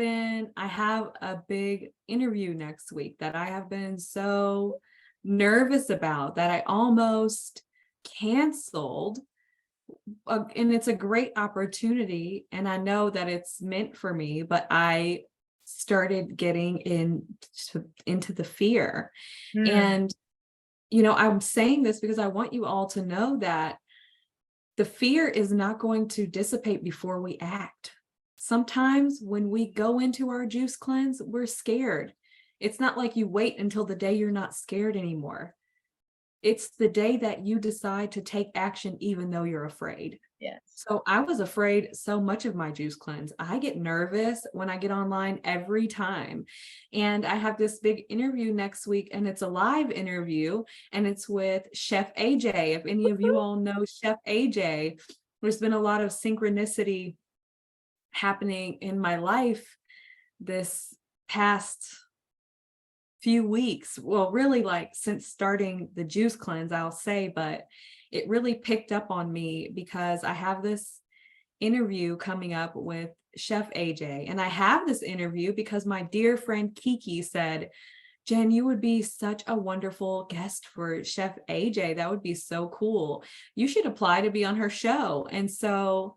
Speaker 2: a big interview next week that I have been so nervous about that I almost canceled. And it's a great opportunity. And I know that it's meant for me, but I started getting into the fear.
Speaker 1: Hmm.
Speaker 2: And, I'm saying this because I want you all to know that the fear is not going to dissipate before we act. Sometimes when we go into our juice cleanse, we're scared. It's not like you wait until the day you're not scared anymore. It's the day that you decide to take action, even though you're afraid.
Speaker 1: Yes.
Speaker 2: So I was afraid so much of my juice cleanse. I get nervous when I get online every time. And I have this big interview next week, and it's a live interview, and it's with Chef AJ. If any of you all know Chef AJ, there's been a lot of synchronicity happening in my life this past few weeks. Well, really, like since starting the juice cleanse, I'll say, but it really picked up on me because I have this interview coming up with Chef AJ. And I have this interview because my dear friend Kiki said, Jen, you would be such a wonderful guest for Chef AJ. That would be so cool. You should apply to be on her show. And so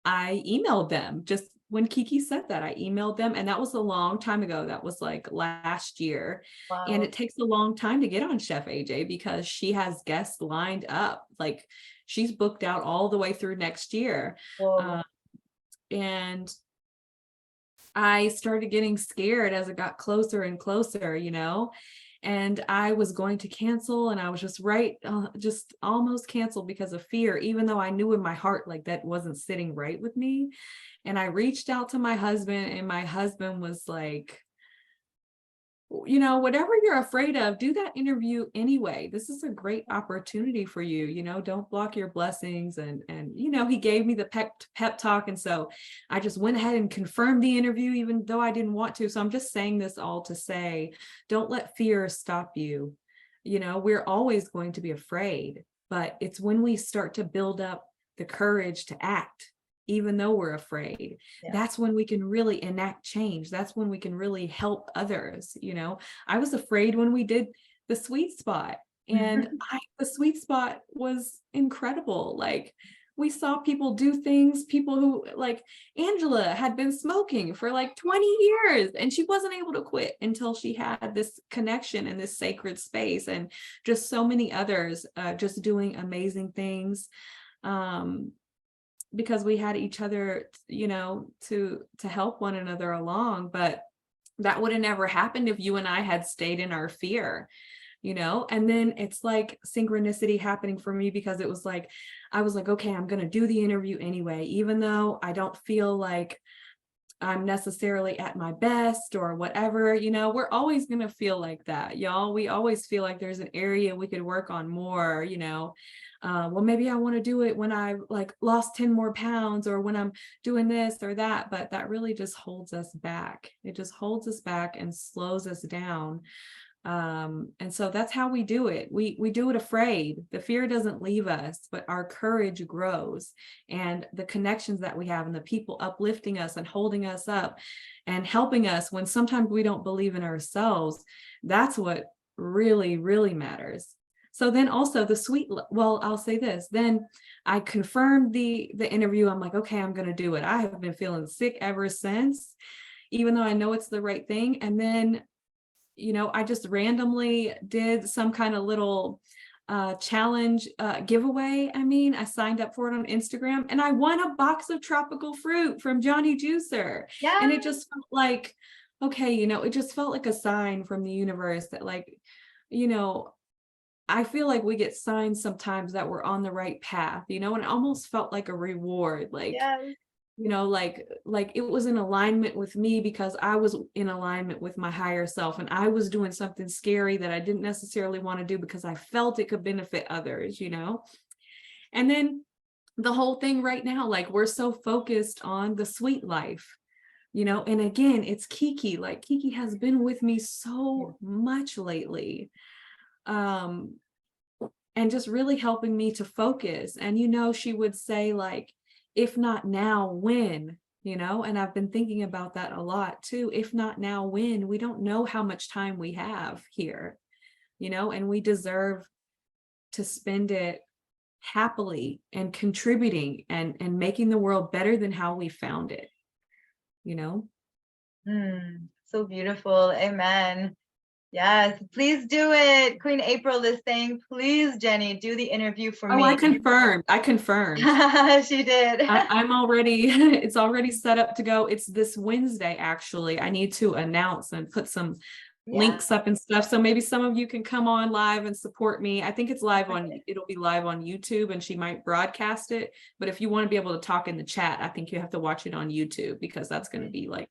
Speaker 2: I emailed them just when Kiki said that. I emailed them, and that was a long time ago. That was like last year. And
Speaker 1: Wow.
Speaker 2: it takes a long time to get on Chef AJ because she has guests lined up. Like she's booked out all the way through next year.
Speaker 1: Whoa.
Speaker 2: Uh, and I started getting scared as it got closer and closer, and I was going to cancel, and I was just almost canceled because of fear, even though I knew in my heart, like that wasn't sitting right with me. And I reached out to my husband, and my husband was like, whatever you're afraid of, do that interview anyway. This is a great opportunity for you. Don't block your blessings. And he gave me the pep talk. And so I just went ahead and confirmed the interview, even though I didn't want to. So I'm just saying this all to say, don't let fear stop you. We're always going to be afraid, but it's when we start to build up the courage to act, even though we're afraid,
Speaker 1: Yeah.
Speaker 2: that's when we can really enact change. That's when we can really help others. I was afraid when we did the sweet spot, and the sweet spot was incredible. Like we saw people do things, people who, like Angela had been smoking for like 20 years and she wasn't able to quit until she had this connection in this sacred space, and just so many others just doing amazing things. Because we had each other, to help one another along. But that would have never happened if you and I had stayed in our fear, and then it's like synchronicity happening for me, because it was like, I was like, okay, I'm going to do the interview anyway, even though I don't feel like I'm necessarily at my best or whatever. We're always going to feel like that, y'all. We always feel like there's an area we could work on more, well, maybe I want to do it when I like lost 10 more pounds, or when I'm doing this or that, but that really just holds us back. It just holds us back and slows us down. And so that's how we do it. We do it afraid. The fear doesn't leave us, but our courage grows, and the connections that we have, and the people uplifting us and holding us up and helping us when sometimes we don't believe in ourselves. That's what really, really matters. So then also well, I'll say this, then I confirmed the interview. I'm like, okay, I'm going to do it. I have been feeling sick ever since, even though I know it's the right thing. And then I just randomly did some kind of little challenge giveaway. I signed up for it on Instagram, and I won a box of tropical fruit from Johnny Juicer.
Speaker 1: Yeah.
Speaker 2: And it just felt like, okay, it just felt like a sign from the universe that, like, I feel like we get signs sometimes that we're on the right path, and it almost felt like a reward. Like,
Speaker 1: Yes.
Speaker 2: you know, like it was in alignment with me because I was in alignment with my higher self, and I was doing something scary that I didn't necessarily want to do because I felt it could benefit others, you know. And then the whole thing right now, like we're so focused on the sweet life, you know. And again, it's Kiki. Like Kiki has been with me
Speaker 1: Yeah.
Speaker 2: so much lately, um and just really helping me to focus. And you know, she would say like, if not now, when? You know, and I've been thinking about that a lot too. If not now, when? We don't know how much time we have here, you know, and we deserve to spend it happily and contributing and making the world better than how we found it, you know.
Speaker 1: So beautiful. Amen. Yes, please do it. Queen April is saying, please, Jennie, do the interview for
Speaker 2: Oh, I
Speaker 1: me.
Speaker 2: confirmed. I confirmed.
Speaker 1: She did.
Speaker 2: I'm already, it's already set up to go. It's this Wednesday, actually. I need to announce and put some
Speaker 1: Yeah.
Speaker 2: links up and stuff. So maybe some of you can come on live and support me. I think it's live on,
Speaker 1: Okay.
Speaker 2: it'll be live on YouTube, and she might broadcast it. But if you want to be able to talk in the chat, I think you have to watch it on YouTube, because that's going to
Speaker 1: Okay.
Speaker 2: be like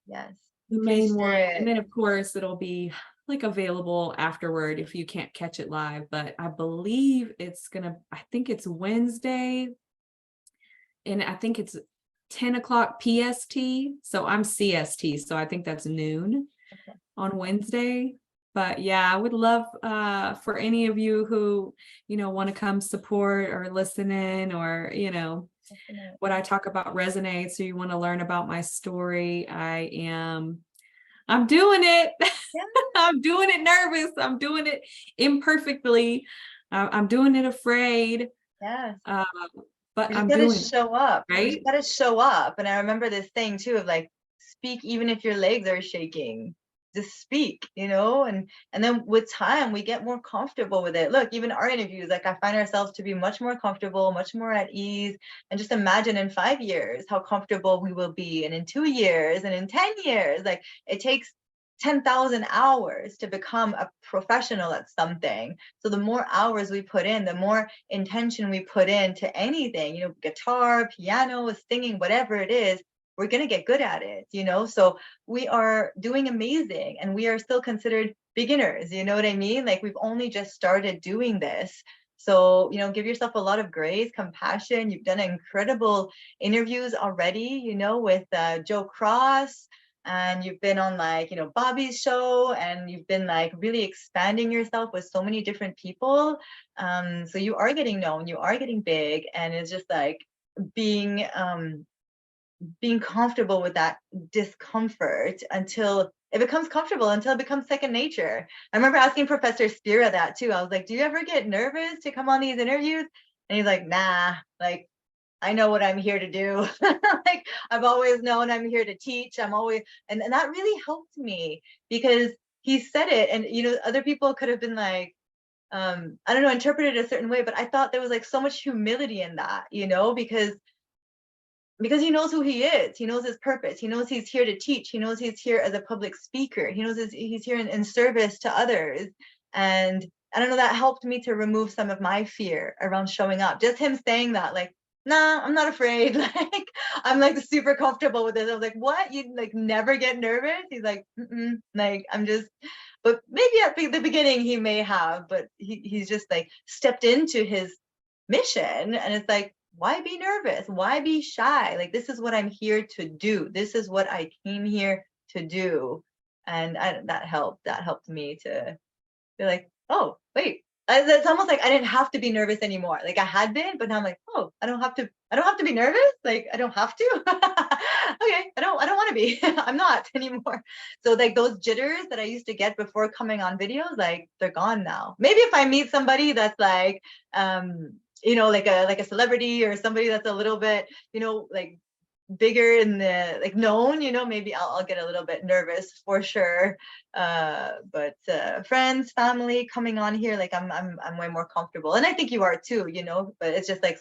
Speaker 1: Yes.
Speaker 2: the
Speaker 1: Please
Speaker 2: main one.
Speaker 1: share
Speaker 2: And
Speaker 1: it.
Speaker 2: then of course it'll be like available afterward if you can't catch it live. But I believe I think it's Wednesday, and I think it's 10 o'clock PST. So I'm CST. So I think that's noon
Speaker 1: Okay.
Speaker 2: on Wednesday. But yeah, I would love for any of you who, you know, want to come support or listen in, or, you know,
Speaker 1: Definitely.
Speaker 2: what I talk about resonates, or you want to learn about my story. I'm doing it.
Speaker 1: Yeah.
Speaker 2: I'm doing it nervous. I'm doing it imperfectly. I'm doing it afraid.
Speaker 1: Yes.
Speaker 2: Uh, but
Speaker 1: You just
Speaker 2: I'm
Speaker 1: gotta
Speaker 2: doing it,
Speaker 1: show up. You just
Speaker 2: right?
Speaker 1: gotta show up. And I remember this thing too of like, speak even if your legs are shaking. Just speak, you know, and then with time we get more comfortable with it. Look, even our interviews, like I find ourselves to be much more comfortable, much more at ease. And just imagine in 5 years how comfortable we will be, and in 2 years, and in 10 years. Like it takes 10,000 hours to become a professional at something. So the more hours we put in, the more intention we put into anything, you know, guitar, piano, singing, whatever it is, we're going to get good at it, you know. So we are doing amazing, and we are still considered beginners, you know what I mean? Like we've only just started doing this. So, you know, give yourself a lot of grace, compassion. You've done incredible interviews already, you know, with Joe Cross, and you've been on like, you know, Bobby's show, and you've been like really expanding yourself with so many different people. So you are getting known, you are getting big, and it's just like being being comfortable with that discomfort until it becomes comfortable, until it becomes second nature. I remember asking Professor Spira that too. I was like, do you ever get nervous to come on these interviews? And he's like, nah, like I know what I'm here to do. Like I've always known I'm here to teach. I'm always, and that really helped me, because he said it, and you know, other people could have been like, I don't know, interpreted it a certain way, but I thought there was like so much humility in that, you know, because he knows who he is. He knows his purpose. He knows he's here to teach. He knows he's here as a public speaker. He knows he's here in service to others. And I don't know, that helped me to remove some of my fear around showing up. Just him saying that, like, nah, I'm not afraid. Like, I'm like super comfortable with this. I was like, what? You like never get nervous? He's like, mm-mm. Like, I'm just, but maybe at the beginning he may have, but he's just like stepped into his mission. And it's like, why be nervous? Why be shy? Like, this is what I'm here to do. This is what I came here to do. And that helped. That helped me to be like, oh, wait. It's almost like I didn't have to be nervous anymore. Like I had been, but now I'm like, oh, I don't have to. I don't have to be nervous. Like I don't have to. Okay, I don't want to be. I'm not anymore. So like those jitters that I used to get before coming on videos, like they're gone now. Maybe if I meet somebody that's like, you know, like a celebrity, or somebody that's a little bit, you know, like bigger in the like known, you know, maybe I'll get a little bit nervous for sure. But friends, family coming on here, like I'm way more comfortable, and I think you are too, you know. But it's just like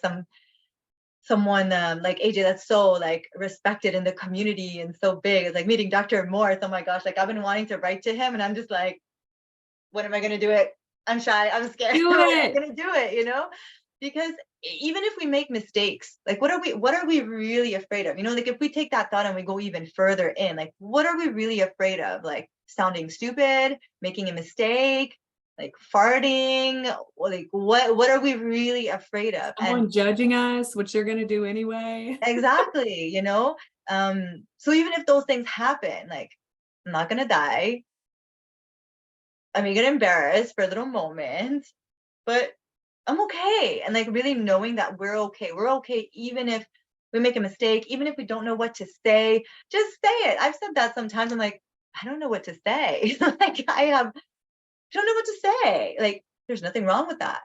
Speaker 1: someone like AJ that's so like respected in the community and so big. It's like meeting Dr. Morris. Oh my gosh, like I've been wanting to write to him, and I'm just like, when am I gonna do it? I'm shy, I'm scared.
Speaker 2: Do
Speaker 1: When am I
Speaker 2: it.
Speaker 1: gonna do it, you know? Because even if we make mistakes, like what are we really afraid of? You know, like if we take that thought and we go even further in, like what are we really afraid of? Like sounding stupid, making a mistake, like farting, or like what are we really afraid of? And
Speaker 2: Someone judging us, which you're gonna do anyway.
Speaker 1: exactly, you know? So even if those things happen, like I'm not gonna die. I may get embarrassed for a little moment, but I'm okay. And like really knowing that we're okay. We're okay even if we make a mistake, even if we don't know what to say, just say it. I've said that sometimes. I'm like, I don't know what to say. Like don't know what to say. Like there's nothing wrong with that.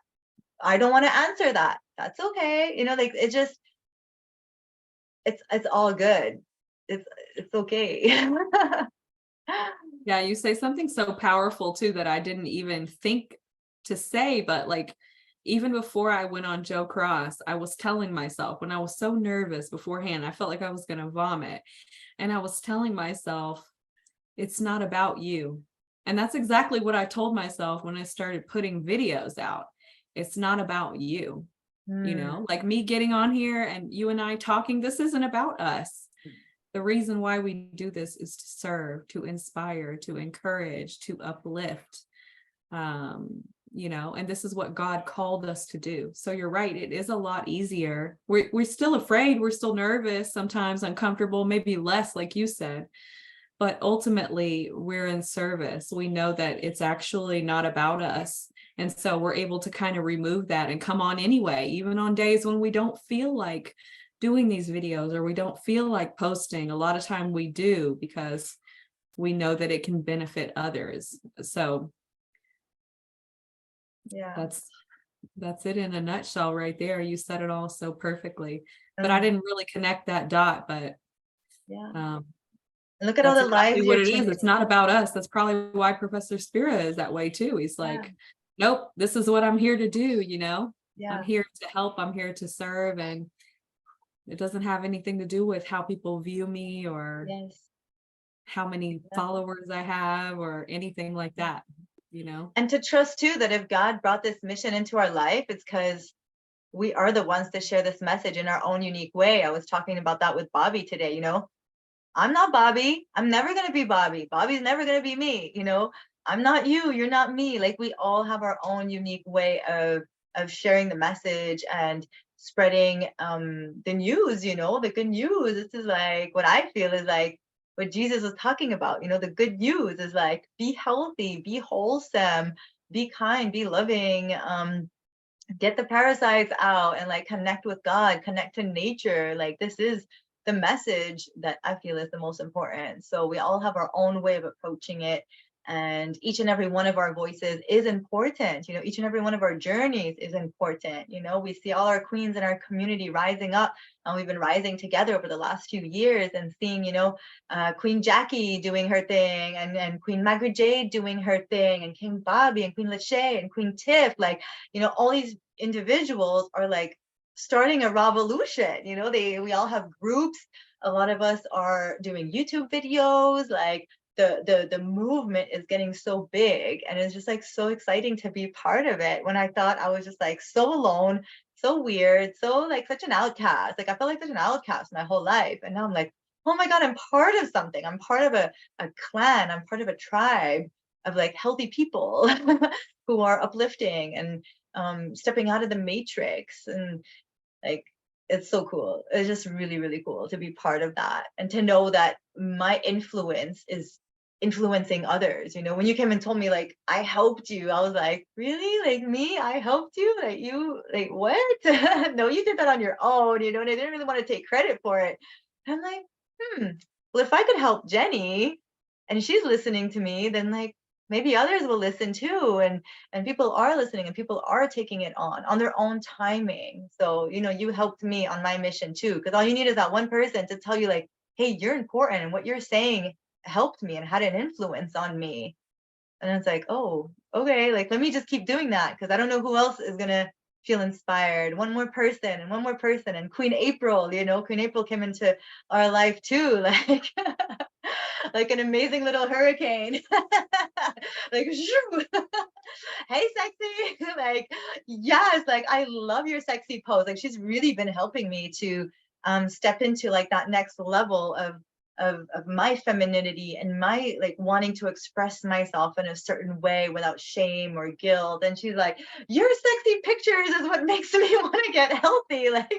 Speaker 1: I don't want to answer that. That's okay. You know, like it just it's all good. It's it's okay.
Speaker 2: Yeah, you say something so powerful too that I didn't even think to say, but like even before I went on Joe Cross, I was telling myself when I was so nervous beforehand, I felt like I was going to vomit. And I was telling myself, it's not about you. And that's exactly what I told myself when I started putting videos out. It's not about you,
Speaker 1: Hmm.
Speaker 2: like me getting on here and you and I talking. This isn't about us. The reason why we do this is to serve, to inspire, to encourage, to uplift. Um, and this is what God called us to do. So you're right, it is a lot easier. We're still afraid, we're still nervous, sometimes uncomfortable, maybe less, like you said, but ultimately we're in service. We know that it's actually not about us. And so we're able to kind of remove that and come on anyway, even on days when we don't feel like doing these videos or we don't feel like posting. A lot of time we do because we know that it can benefit others. So
Speaker 1: Yeah.
Speaker 2: that's it in a nutshell right there. You said it all so perfectly, but I
Speaker 1: Mm,
Speaker 2: didn't really connect that dot, but
Speaker 1: yeah.
Speaker 2: um,
Speaker 1: And look at all
Speaker 2: that's
Speaker 1: the
Speaker 2: exactly
Speaker 1: lives
Speaker 2: what
Speaker 1: you're
Speaker 2: it is. It's
Speaker 1: changing.
Speaker 2: not about us. That's probably why Professor Spira is that way too. He's
Speaker 1: Yeah.
Speaker 2: like, nope, this is what I'm here to do, I'm
Speaker 1: Yeah.
Speaker 2: here to help, I'm here to serve, and it doesn't have anything to do with how people view me or
Speaker 1: Yes.
Speaker 2: how many
Speaker 1: Exactly.
Speaker 2: followers I have or anything like
Speaker 1: Yeah.
Speaker 2: that.
Speaker 1: And to trust too that if God brought this mission into our life, it's because we are the ones to share this message in our own unique way. I was talking about that with Bobby today, I'm not Bobby. I'm never going to be Bobby. Bobby's never going to be me. I'm not you, you're not me. Like we all have our own unique way of sharing the message and spreading the news, the good news. This is like what I feel is like what Jesus was talking about. The good news is like be healthy, be wholesome, be kind, be loving, get the parasites out and like connect with God, connect to nature. Like this is the message that I feel is the most important. So we all have our own way of approaching it. And each and every one of our voices is important. Each and every one of our journeys is important. We see all our queens in our community rising up, and we've been rising together over the last few years and seeing, Queen Jackie doing her thing, and Queen Margaret Jade doing her thing, and King Bobby and Queen Lachey and Queen Tiff. Like, all these individuals are like starting a revolution. We all have groups. A lot of us are doing YouTube videos. Like the movement is getting so big, and it's just like so exciting to be part of it. When I thought I was just like so alone, so weird, so like such an outcast. Like I felt like such an outcast my whole life, and now I'm like, oh my God, I'm part of something. I'm part of a clan. I'm part of a tribe of like healthy people who are uplifting and stepping out of the matrix. And like it's so cool. It's just really, really cool to be part of that and to know that my influence is influencing others. When you came and told me like I helped you, I was like, really? Like me? I helped you? Like you? Like what? No, you did that on your own, and I didn't really want to take credit for it. And I'm like, well, if I could help Jennie and she's listening to me, then like maybe others will listen too. And people are listening, and people are taking it on their own timing. So you helped me on my mission too, because all you need is that one person to tell you like, hey, you're important, and what you're saying helped me and had an influence on me. And it's like, oh, okay, like let me just keep doing that, because I don't know who else is gonna feel inspired. One more person and one more person. And Queen April came into our life too. Like like an amazing little hurricane. Like, shoo. Hey, sexy. Like, yes, like I love your sexy pose. Like she's really been helping me to step into like that next level of my femininity and my like wanting to express myself in a certain way without shame or guilt. And she's like, your sexy pictures is what makes me want to get healthy. Like,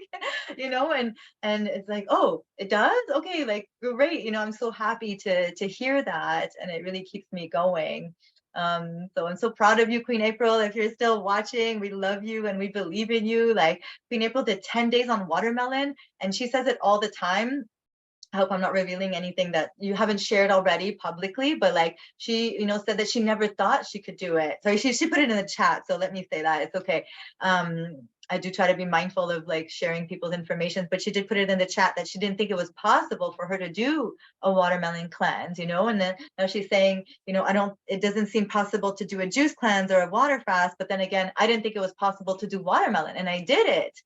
Speaker 1: and it's like, oh, it does? Okay, like great. I'm so happy to hear that. And it really keeps me going. So I'm so proud of you, Queen April. If you're still watching, we love you and we believe in you. Like Queen April did 10 days on watermelon, and she says it all the time. I hope I'm not revealing anything that you haven't shared already publicly, but like she, said that she never thought she could do it. Sorry, she put it in the chat. So let me say that it's okay. I do try to be mindful of like sharing people's information, but she did put it in the chat that she didn't think it was possible for her to do a watermelon cleanse, and then now she's saying, it doesn't seem possible to do a juice cleanse or a water fast. But then again, I didn't think it was possible to do watermelon, and I did it.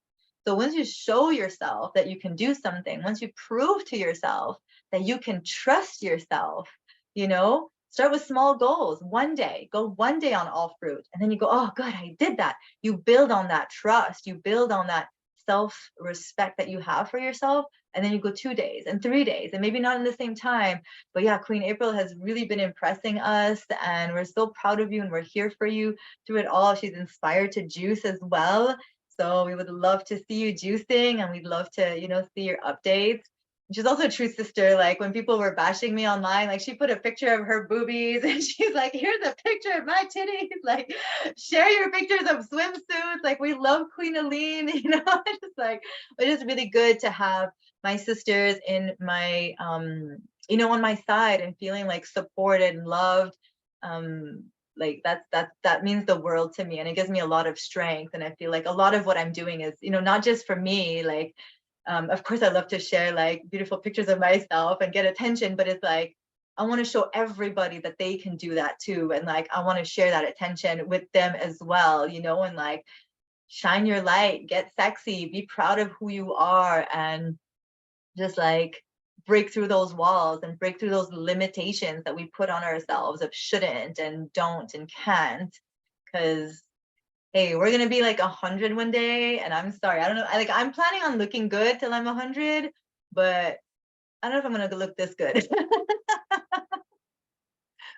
Speaker 1: So once you show yourself that you can do something, once you prove to yourself that you can trust yourself, start with small goals. One day, go one day on all fruit. And then you go, oh, good, I did that. You build on that trust. You build on that self-respect that you have for yourself. And then you go 2 days and 3 days, and maybe not in the same time. But yeah, Queen April has really been impressing us, and we're so proud of you, and we're here for you through it all. She's inspired to juice as well. So we would love to see you juicing, and we'd love to, see your updates. She's also a true sister. Like when people were bashing me online, like she put a picture of her boobies and she's like, here's a picture of my titties. Like, share your pictures of swimsuits. Like, we love Queen Aline, just like, it's just really good to have my sisters in my, on my side and feeling like supported and loved. Like that means the world to me, and it gives me a lot of strength. And I feel like a lot of what I'm doing is, not just for me. Like, of course I love to share like beautiful pictures of myself and get attention, but it's like I want to show everybody that they can do that too. And like I want to share that attention with them as well, and like shine your light, get sexy, be proud of who you are, and just like break through those walls and break through those limitations that we put on ourselves of shouldn't and don't and can't. Because hey, we're gonna be like 100 one day, and I'm sorry, I don't know. I'm planning on looking good till I'm 100, but I don't know if I'm gonna look this good.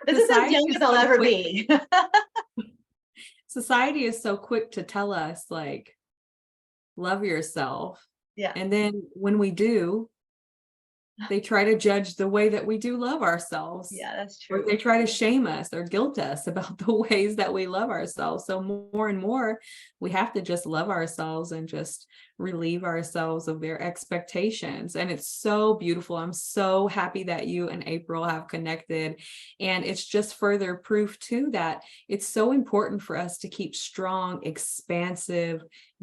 Speaker 1: This is as
Speaker 2: Society
Speaker 1: young
Speaker 2: is
Speaker 1: as I'll
Speaker 2: so
Speaker 1: ever
Speaker 2: quick.
Speaker 1: be.
Speaker 2: Society is so quick to tell us like, love yourself.
Speaker 1: Yeah,
Speaker 2: And then when we do, they try to judge the way that we do love ourselves,
Speaker 1: yeah, that's
Speaker 2: or
Speaker 1: true.
Speaker 2: they try to shame us or guilt us about the ways that we love ourselves. So more and more, we have to just love ourselves and just relieve ourselves of their expectations. And it's so beautiful. I'm so happy that you and April have connected. And it's just further proof too that it's so important for us to keep strong, expansive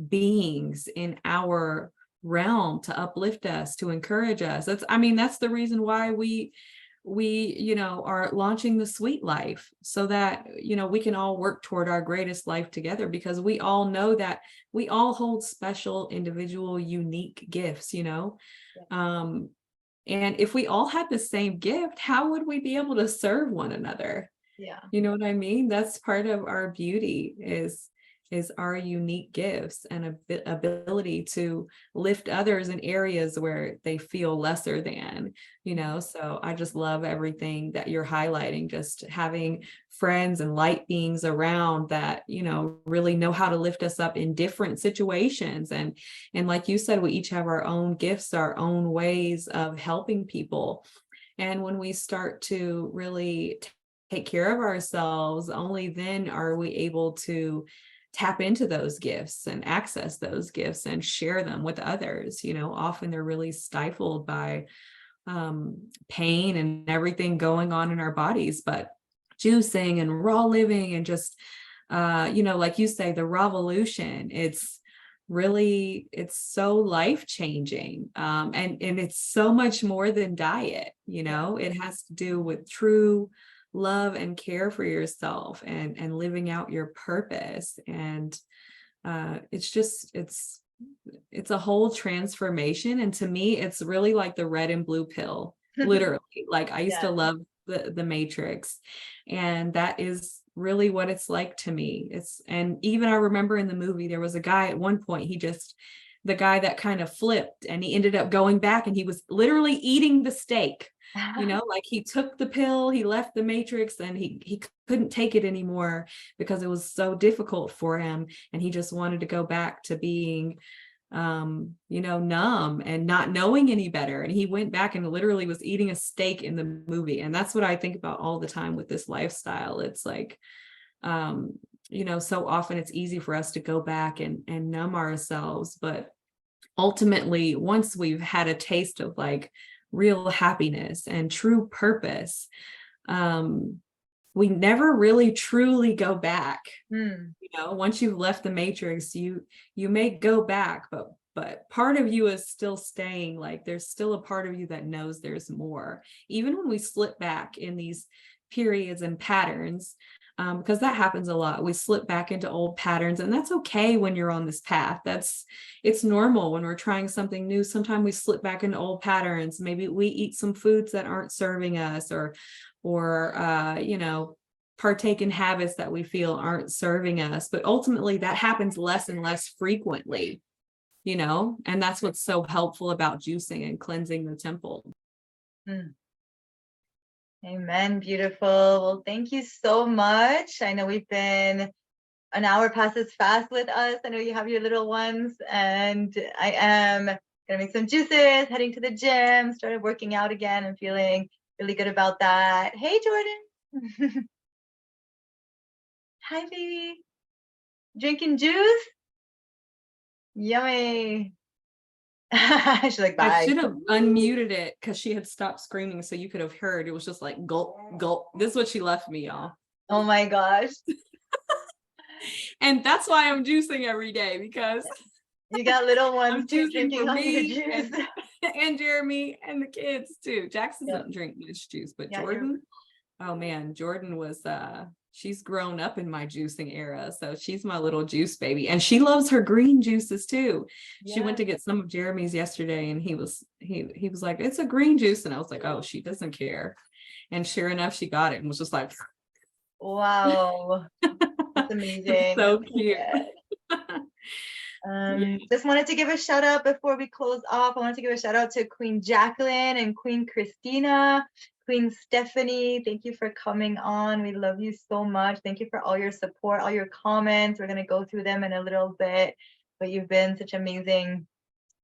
Speaker 2: beings in our realm to uplift us, to encourage us. That's the reason why we are launching the sweet life, so that we can all work toward our greatest life together, because we all know that we all hold special, individual, unique gifts. And if we all had the same gift, how would we be able to serve one another?
Speaker 1: Yeah,
Speaker 2: You know what I mean? That's part of our beauty is our unique gifts and ability to lift others in areas where they feel lesser than, so I just love everything that you're highlighting, just having friends and light beings around that, really know how to lift us up in different situations. And like you said, we each have our own gifts, our own ways of helping people. And when we start to really take care of ourselves, only then are we able to tap into those gifts and access those gifts and share them with others. Often they're really stifled by pain and everything going on in our bodies. But juicing and raw living and just, like you say, the revolution, it's so life-changing. And it's so much more than diet. It has to do with true love and care for yourself and living out your purpose. And it's a whole transformation. And to me, it's really like the red and blue pill. literally. Like I used to
Speaker 1: Yeah.
Speaker 2: love the Matrix, and that is really what it's like to me. And even I remember in the movie there was a guy at one point, the guy that kind of flipped and he ended up going back and he was literally eating the steak. Like he took the pill, he left the Matrix, and he couldn't take it anymore because it was so difficult for him, and he just wanted to go back to being numb and not knowing any better. And he went back and literally was eating a steak in the movie. And that's what I think about all the time with this lifestyle. It's like, so often it's easy for us to go back and numb ourselves. But ultimately, once we've had a taste of like real happiness and true purpose, we never really truly go back. Once you've left the Matrix, you may go back, but part of you is still staying. Like there's still a part of you that knows there's more, even when we slip back in these periods and patterns, because that happens a lot. We slip back into old patterns, and that's okay when you're on this path. It's normal when we're trying something new. Sometimes we slip back into old patterns. Maybe we eat some foods that aren't serving us, or partake in habits that we feel aren't serving us. But ultimately that happens less and less frequently, and that's what's so helpful about juicing and cleansing the temple.
Speaker 1: Amen. Beautiful. Well, thank you so much. I know we've been an hour passes fast with us. I know you have your little ones, and I am gonna make some juices, heading to the gym, started working out again and feeling really good about that. Hey, Jordan. Hi, baby. Drinking juice? Yummy. She's like,
Speaker 2: I
Speaker 1: bye.
Speaker 2: should have unmuted it because she had stopped screaming, so you could have heard. It was just like gulp, gulp. This is what she left me, y'all.
Speaker 1: Oh my gosh.
Speaker 2: And that's why I'm juicing every day, because
Speaker 1: you got little ones
Speaker 2: I'm
Speaker 1: too,
Speaker 2: juicing
Speaker 1: drinking
Speaker 2: for
Speaker 1: all your
Speaker 2: me
Speaker 1: juice.
Speaker 2: and Jeremy and the kids too. Jackson doesn't drink much juice, but Jordan, oh man, Jordan was she's grown up in my juicing era, so she's my little juice baby, and she loves her green juices too. She went to get some of Jeremy's yesterday, and he was like, it's a green juice, and I was like, oh, she doesn't care. And sure enough, she got it and was just like,
Speaker 1: wow, that's amazing.
Speaker 2: So cute.
Speaker 1: Just wanted to give a shout out before we close off. I wanted to give a shout out to Queen Jacqueline and Queen Christina, Queen Stephanie. Thank you for coming on. We love you so much. Thank you for all your support, all your comments. We're going to go through them in a little bit, but you've been such amazing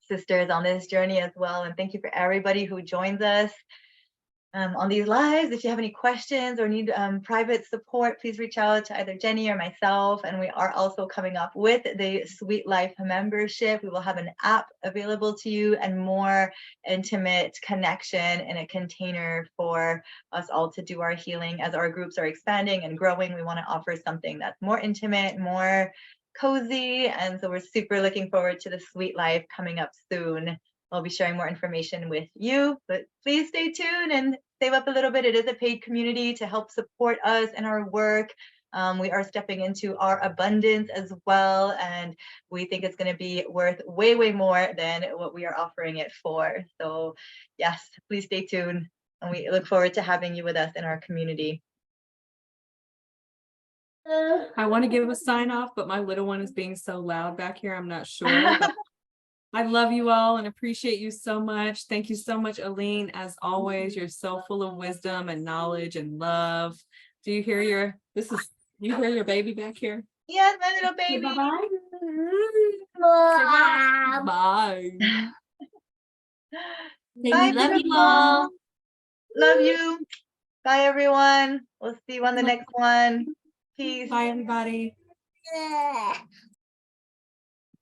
Speaker 1: sisters on this journey as well. And thank you for everybody who joins us on these lives. If you have any questions or need private support, please reach out to either Jennie or myself. And we are also coming up with the Sweet Life membership. We will have an app available to you and more intimate connection in a container for us all to do our healing. As our groups are expanding and growing, we want to offer something that's more intimate, more cozy. And so we're super looking forward to the Sweet Life coming up soon. I'll be sharing more information with you, but please stay tuned and save up a little bit. It is a paid community to help support us in our work. We are stepping into our abundance as well, and we think it's going to be worth way, way more than what we are offering it for. So yes, please stay tuned, and we look forward to having you with us in our community.
Speaker 2: I want to give a sign off, but my little one is being so loud back here. I'm not sure. But I love you all and appreciate you so much. Thank you so much, Aline. As always, you're so full of wisdom and knowledge and love. Do you hear you hear your baby back here?
Speaker 1: Yes, my little baby.
Speaker 2: Bye-bye. Bye.
Speaker 1: Bye.
Speaker 2: Love you all.
Speaker 1: Love you. Bye, everyone. We'll see you on the next one. Peace.
Speaker 2: Bye, everybody.